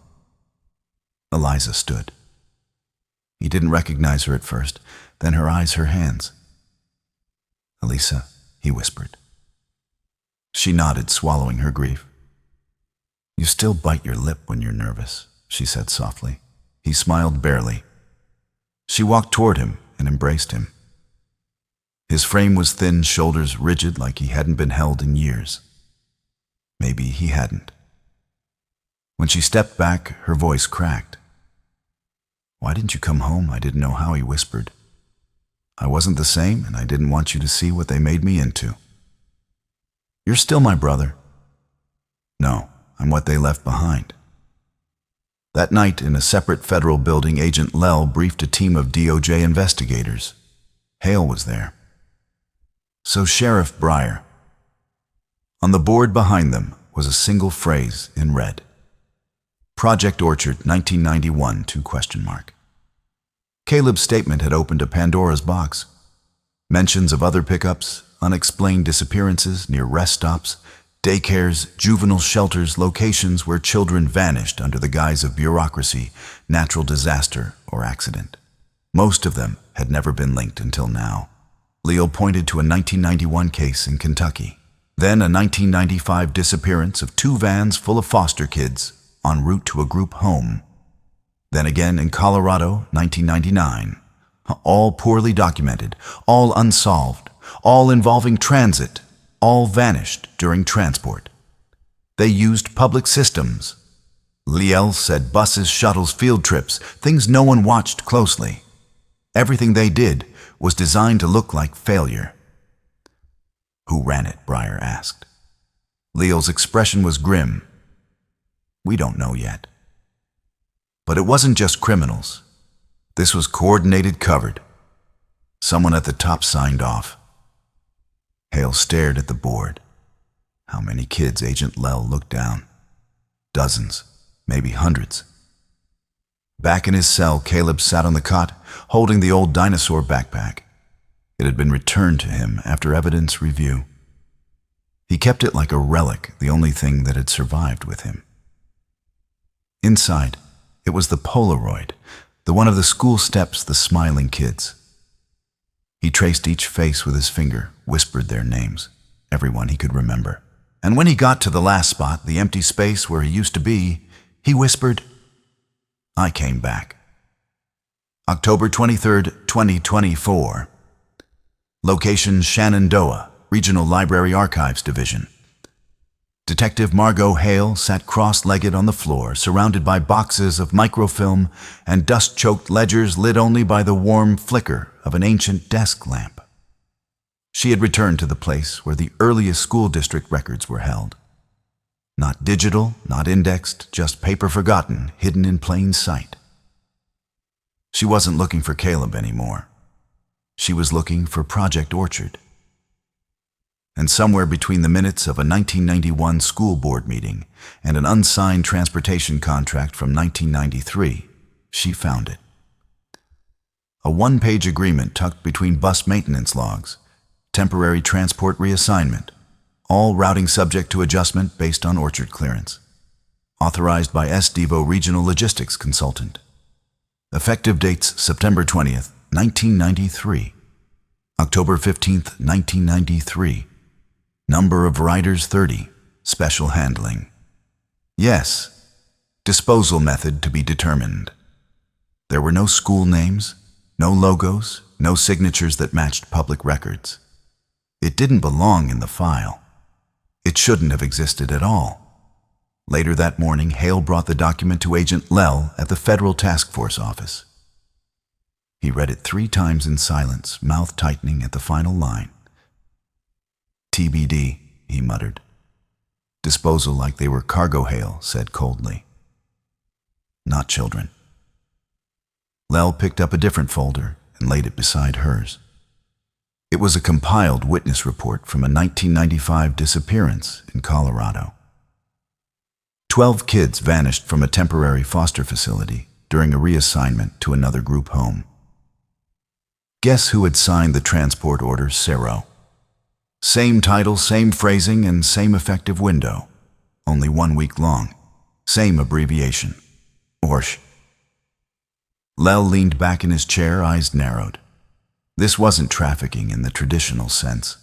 Eliza stood. He didn't recognize her at first, then her eyes, her hands. "Elisa," he whispered. She nodded, swallowing her grief. "You still bite your lip when you're nervous," she said softly. He smiled barely. She walked toward him and embraced him. His frame was thin, shoulders rigid like he hadn't been held in years. Maybe he hadn't. When she stepped back, her voice cracked. "Why didn't you come home?" "I didn't know how," he whispered. "I wasn't the same, and I didn't want you to see what they made me into." "You're still my brother." "No, I'm what they left behind." That night, in a separate federal building, Agent Lell briefed a team of DOJ investigators. Hale was there. So Sheriff Breyer. On the board behind them was a single phrase in red. Project Orchard, 1991, 2?. Caleb's statement had opened a Pandora's box. Mentions of other pickups, unexplained disappearances near rest stops, daycares, juvenile shelters, locations where children vanished under the guise of bureaucracy, natural disaster, or accident. Most of them had never been linked until now. Leo pointed to a 1991 case in Kentucky, then a 1995 disappearance of 2 vans full of foster kids en route to a group home. Then again in Colorado, 1999. All poorly documented, all unsolved, all involving transit, all vanished during transport. They used public systems. Liel said buses, shuttles, field trips, things no one watched closely. Everything they did was designed to look like failure. "Who ran it?" Breyer asked. Leo's expression was grim. "We don't know yet." But it wasn't just criminals. This was coordinated, covered. Someone at the top signed off. Hale stared at the board. How many kids? Agent Lell looked down. Dozens, maybe hundreds. Back in his cell, Caleb sat on the cot, holding the old dinosaur backpack. It had been returned to him after evidence review. He kept it like a relic, the only thing that had survived with him. Inside, it was the Polaroid, the one of the school steps, the smiling kids. He traced each face with his finger, whispered their names, everyone he could remember. And when he got to the last spot, the empty space where he used to be, he whispered, "I came back." October 23rd, 2024. Location Shenandoah, Regional Library Archives Division. Detective Margot Hale sat cross-legged on the floor, surrounded by boxes of microfilm and dust-choked ledgers lit only by the warm flicker of an ancient desk lamp. She had returned to the place where the earliest school district records were held. Not digital, not indexed, just paper forgotten, hidden in plain sight. She wasn't looking for Caleb anymore. She was looking for Project Orchard. And somewhere between the minutes of a 1991 school board meeting and an unsigned transportation contract from 1993, she found it. A one-page agreement tucked between bus maintenance logs, temporary transport reassignment, all routing subject to adjustment based on Orchard clearance. Authorized by SDEVO Regional Logistics Consultant. Effective dates September 20th, 1993. October 15th, 1993. Number of riders 30. Special handling. Yes. Disposal method to be determined. There were no school names, no logos, no signatures that matched public records. It didn't belong in the file. It shouldn't have existed at all. Later that morning, Hale brought the document to Agent Lell at the Federal Task Force office. He read it 3 times in silence, mouth tightening at the final line. TBD, he muttered. Disposal like they were cargo, Hale said coldly. Not children. Lell picked up a different folder and laid it beside hers. It was a compiled witness report from a 1995 disappearance in Colorado. 12 kids vanished from a temporary foster facility during a reassignment to another group home. Guess who had signed the transport order? Cero. Same title, same phrasing, and same effective window. Only 1 week long. Same abbreviation. ORSH. Lell leaned back in his chair, eyes narrowed. This wasn't trafficking in the traditional sense.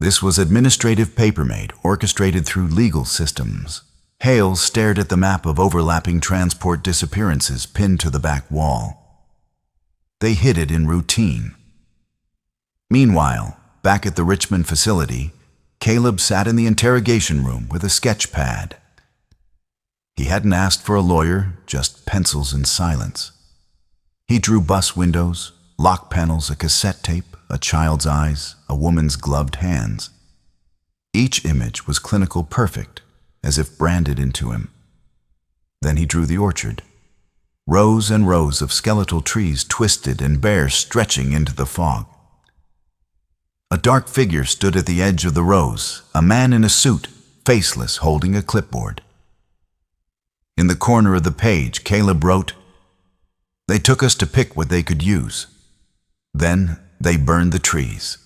This was administrative paper-made, orchestrated through legal systems. Hale stared at the map of overlapping transport disappearances pinned to the back wall. They hid it in routine. Meanwhile, back at the Richmond facility, Caleb sat in the interrogation room with a sketch pad. He hadn't asked for a lawyer, just pencils and silence. He drew bus windows, lock panels, a cassette tape, a child's eyes, a woman's gloved hands. Each image was clinical perfect, as if branded into him. Then he drew the orchard. Rows and rows of skeletal trees, twisted and bare, stretching into the fog. A dark figure stood at the edge of the rows, a man in a suit, faceless, holding a clipboard. In the corner of the page, Caleb wrote, "They took us to pick what they could use. Then they burned the trees."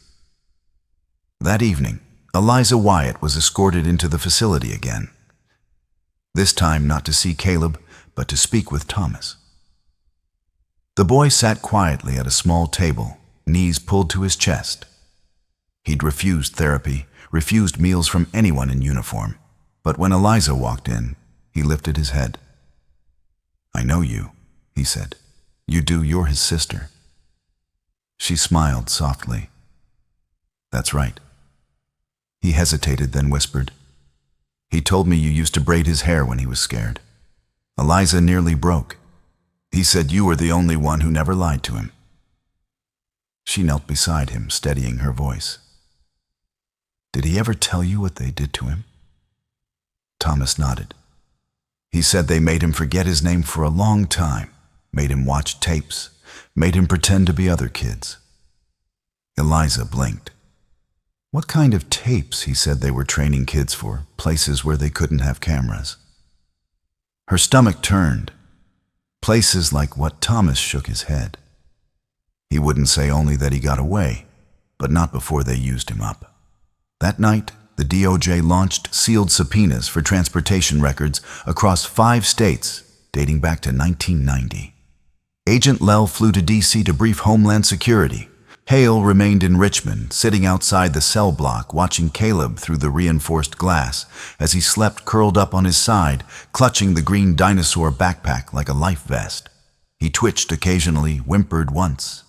That evening, Eliza Wyatt was escorted into the facility again. This time not to see Caleb, but to speak with Thomas. The boy sat quietly at a small table, knees pulled to his chest. He'd refused therapy, refused meals from anyone in uniform, but when Eliza walked in, he lifted his head. "I know you," he said. "You do, you're his sister." She smiled softly. "That's right." He hesitated, then whispered, "He told me you used to braid his hair when he was scared. Eliza nearly broke. He said you were the only one who never lied to him." She knelt beside him, steadying her voice. "Did he ever tell you what they did to him?" Thomas nodded. "He said they made him forget his name for a long time, made him watch tapes, made him pretend to be other kids." Eliza blinked. What kind of tapes, he said they were training kids for, places where they couldn't have cameras. Her stomach turned. Places like what? Thomas shook his head. He wouldn't say only that he got away, but not before they used him up. That night, the DOJ launched sealed subpoenas for transportation records across 5 states dating back to 1990. Agent Lell flew to D.C. to brief Homeland Security. Hale remained in Richmond, sitting outside the cell block watching Caleb through the reinforced glass as he slept curled up on his side, clutching the green dinosaur backpack like a life vest. He twitched occasionally, whimpered once,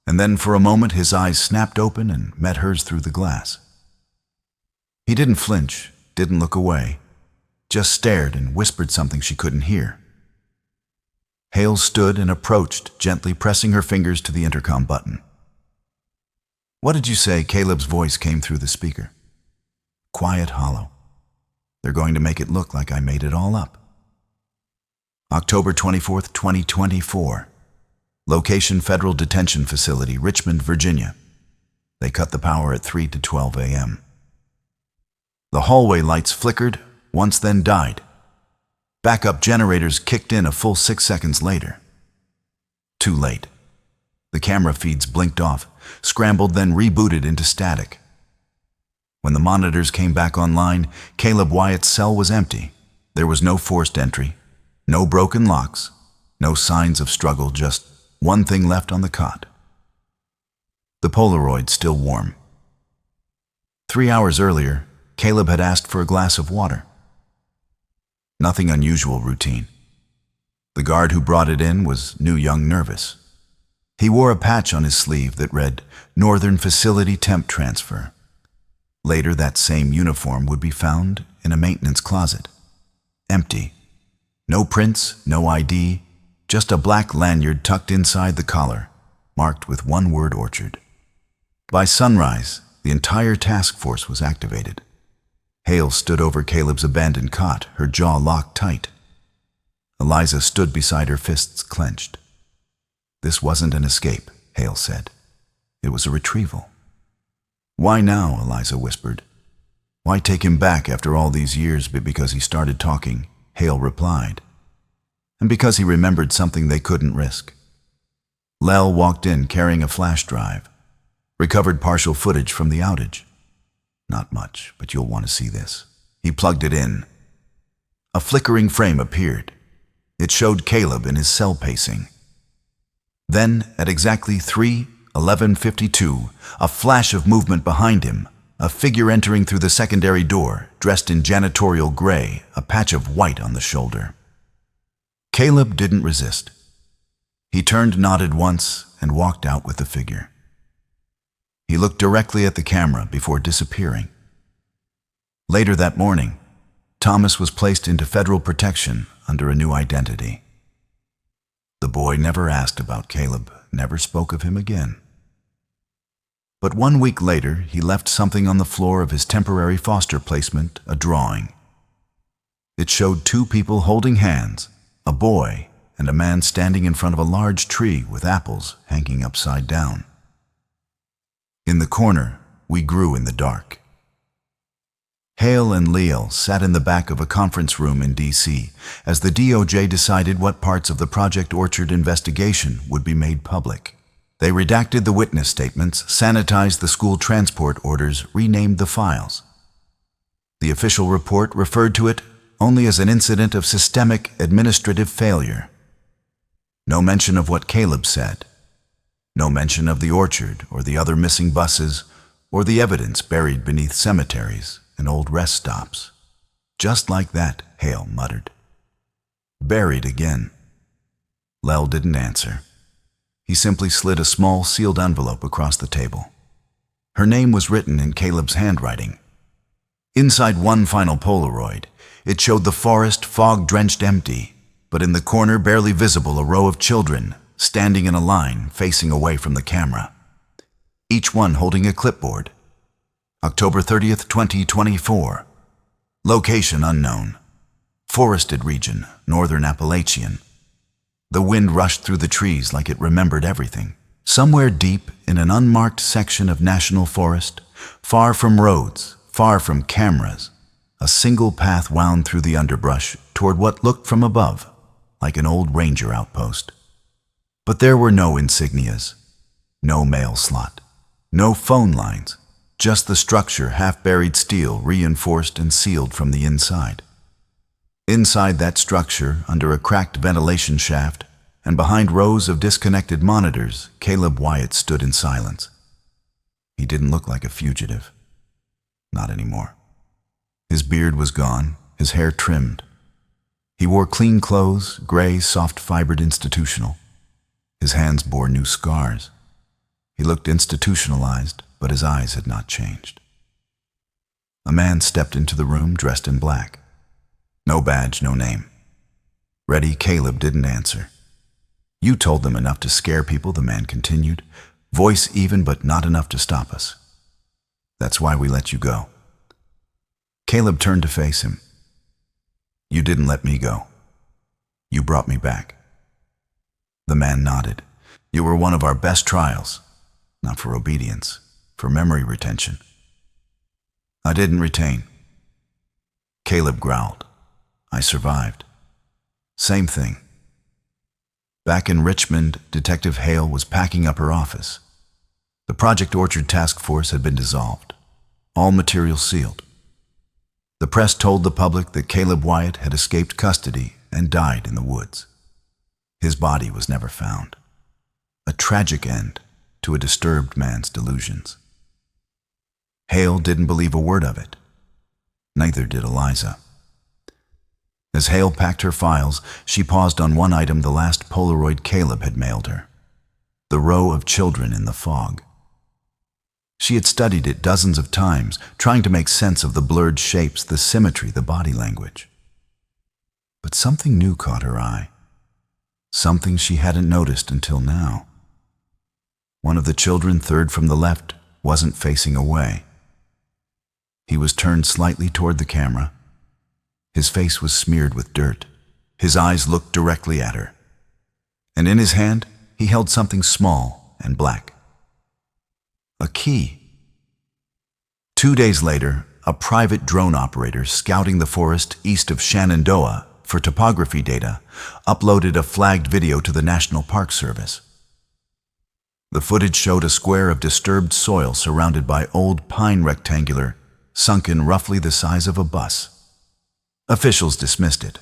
and then for a moment his eyes snapped open and met hers through the glass. He didn't flinch, didn't look away, just stared and whispered something she couldn't hear. Hale stood and approached, gently pressing her fingers to the intercom button. "What did you say?" Caleb's voice came through the speaker. Quiet, hollow. "They're going to make it look like I made it all up." October 24th, 2024. Location: Federal Detention Facility, Richmond, Virginia. They cut the power at 3 to 12 a.m. The hallway lights flickered, once then died. Backup generators kicked in a full 6 seconds later. Too late. The camera feeds blinked off, scrambled, then rebooted into static. When the monitors came back online, Caleb Wyatt's cell was empty. There was no forced entry, no broken locks, no signs of struggle, just one thing left on the cot. The Polaroid still warm. 3 hours earlier, Caleb had asked for a glass of water. Nothing unusual, routine. The guard who brought it in was new, young, nervous. He wore a patch on his sleeve that read, "Northern Facility Temp Transfer." Later, that same uniform would be found in a maintenance closet. Empty. No prints, no ID, just a black lanyard tucked inside the collar, marked with one word: Orchard. By sunrise, the entire task force was activated. Hale stood over Caleb's abandoned cot, her jaw locked tight. Eliza stood beside her, fists clenched. "This wasn't an escape," Hale said. "It was a retrieval." "Why now?" Eliza whispered. "Why take him back after all these years?" But because he started talking, Hale replied. And because he remembered something they couldn't risk. Lell walked in carrying a flash drive. Recovered partial footage from the outage. Not much, but you'll want to see this. He plugged it in. A flickering frame appeared. It showed Caleb in his cell pacing. Then, at exactly 3:11:52, a flash of movement behind him, a figure entering through the secondary door, dressed in janitorial gray, a patch of white on the shoulder. Caleb didn't resist. He turned, nodded once, and walked out with the figure. He looked directly at the camera before disappearing. Later that morning, Thomas was placed into federal protection under a new identity. The boy never asked about Caleb, never spoke of him again. But 1 week later, he left something on the floor of his temporary foster placement, a drawing. It showed 2 people holding hands, a boy and a man standing in front of a large tree with apples hanging upside down. In the corner, "We grew in the dark." Hale and Leal sat in the back of a conference room in D.C. as the DOJ decided what parts of the Project Orchard investigation would be made public. They redacted the witness statements, sanitized the school transport orders, renamed the files. The official report referred to it only as an incident of systemic administrative failure. No mention of what Caleb said. No mention of the orchard or the other missing buses or the evidence buried beneath cemeteries and old rest stops. "Just like that," Hale muttered. "Buried again." Lell didn't answer. He simply slid a small sealed envelope across the table. Her name was written in Caleb's handwriting. Inside one final Polaroid, it showed the forest fog-drenched empty, but in the corner barely visible a row of children standing in a line facing away from the camera, each one holding a clipboard. October 30th, 2024. Location unknown. Forested region, northern Appalachian. The wind rushed through the trees like it remembered everything. Somewhere deep in an unmarked section of national forest, Far from roads, far from cameras, a single path wound through the underbrush toward what looked from above like an old ranger outpost. But there were no insignias, no mail slot, no phone lines, just the structure, half-buried steel, reinforced and sealed from the inside. Inside that structure, under a cracked ventilation shaft, and behind rows of disconnected monitors, Caleb Wyatt stood in silence. He didn't look like a fugitive. Not anymore. His beard was gone, his hair trimmed. He wore clean clothes, gray, soft-fibered institutional. His hands bore new scars. He looked institutionalized, but his eyes had not changed. A man stepped into the room dressed in black. No badge, no name. Ready, Caleb didn't answer. You told them enough to scare people, the man continued. Voice even, but not enough to stop us. That's why we let you go. Caleb turned to face him. You didn't let me go. You brought me back. The man nodded. You were one of our best trials. Not for obedience, for memory retention. I didn't retain. Caleb growled. I survived. Same thing. Back in Richmond, Detective Hale was packing up her office. The Project Orchard task force had been dissolved. All material sealed. The press told the public that Caleb Wyatt had escaped custody and died in the woods. His body was never found. A tragic end to a disturbed man's delusions. Hale didn't believe a word of it. Neither did Eliza. As Hale packed her files, she paused on one item, the last Polaroid Caleb had mailed her. The row of children in the fog. She had studied it dozens of times, trying to make sense of the blurred shapes, the symmetry, the body language. But something new caught her eye. Something she hadn't noticed until now. One of the children, third from the left, wasn't facing away. He was turned slightly toward the camera. His face was smeared with dirt. His eyes looked directly at her. And in his hand, he held something small and black. A key. 2 days later, a private drone operator scouting the forest east of Shenandoah for topography data uploaded a flagged video to the National Park Service. The footage showed a square of disturbed soil surrounded by old pine rectangular, sunken roughly the size of a bus. Officials dismissed it.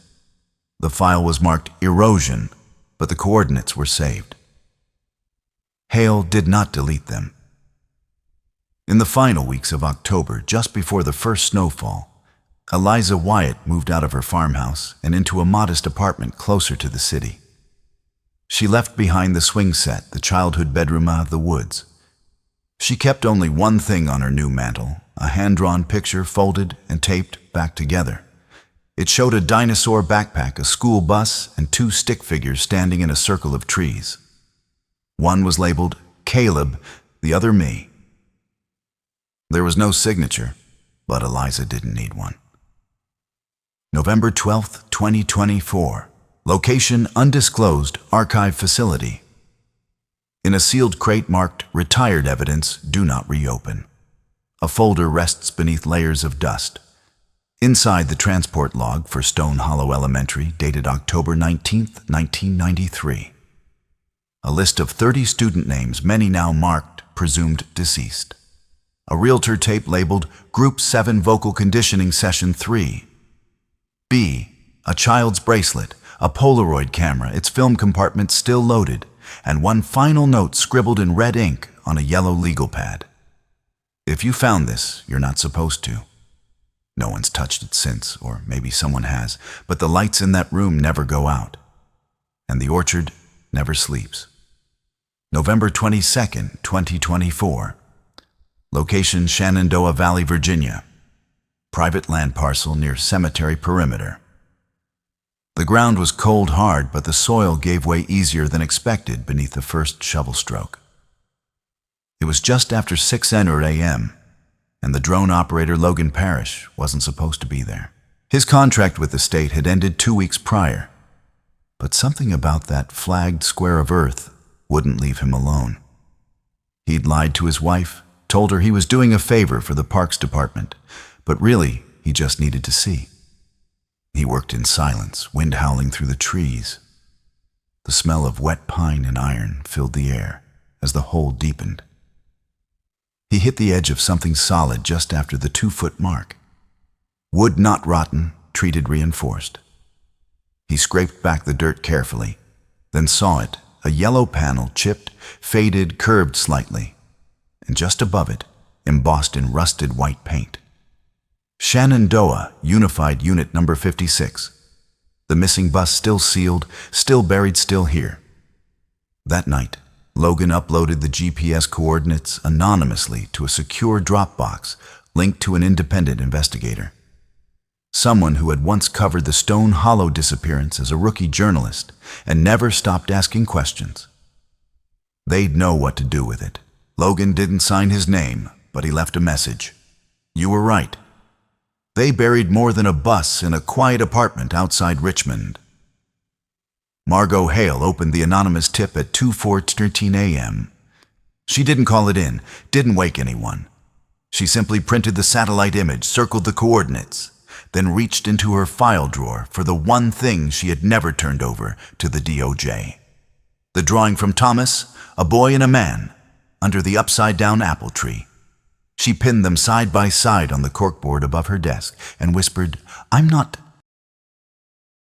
The file was marked erosion, but the coordinates were saved. Hale did not delete them. In the final weeks of October, just before the first snowfall, Eliza Wyatt moved out of her farmhouse and into a modest apartment closer to the city. She left behind the swing set, the childhood bedroom out of the woods. She kept only one thing on her new mantle, a hand-drawn picture folded and taped back together. It showed a dinosaur backpack, a school bus, and 2 stick figures standing in a circle of trees. One was labeled Caleb, the other me. There was no signature, but Eliza didn't need one. November 12th, 2024. Location undisclosed archive facility. In a sealed crate marked retired evidence, do not reopen. A folder rests beneath layers of dust. Inside the transport log for Stone Hollow Elementary, dated October 19th, 1993. A list of 30 student names, many now marked, presumed deceased. A realtor tape labeled Group 7 Vocal Conditioning Session 3. B. A child's bracelet, a Polaroid camera, its film compartment still loaded, and one final note scribbled in red ink on a yellow legal pad. If you found this, you're not supposed to. No one's touched it since, or maybe someone has, but the lights in that room never go out. And the orchard never sleeps. November 22nd, 2024. Location Shenandoah Valley, Virginia. Private land parcel near cemetery perimeter. The ground was cold hard, but the soil gave way easier than expected beneath the first shovel stroke. It was just after 6:00 a.m., and the drone operator Logan Parrish wasn't supposed to be there. His contract with the state had ended 2 weeks prior, but something about that flagged square of earth wouldn't leave him alone. He'd lied to his wife, told her he was doing a favor for the Parks Department, but really, he just needed to see. He worked in silence, wind howling through the trees. The smell of wet pine and iron filled the air as the hole deepened. He hit the edge of something solid just after the 2-foot mark. Wood not rotten, treated reinforced. He scraped back the dirt carefully, then saw it, a yellow panel, chipped, faded, curved slightly, and just above it, embossed in rusted white paint. Shenandoah Unified Unit Number 56. The missing bus still sealed, still buried, still here. That night, Logan uploaded the GPS coordinates anonymously to a secure Dropbox linked to an independent investigator. Someone who had once covered the Stone Hollow disappearance as a rookie journalist and never stopped asking questions. They'd know what to do with it. Logan didn't sign his name, but he left a message. You were right. They buried more than a bus in a quiet apartment outside Richmond. Margot Hale opened the anonymous tip at 2:14 a.m. She didn't call it in, didn't wake anyone. She simply printed the satellite image, circled the coordinates, then reached into her file drawer for the one thing she had never turned over to the DOJ. The drawing from Thomas, a boy and a man, under the upside-down apple tree. She pinned them side by side on the corkboard above her desk and whispered, I'm not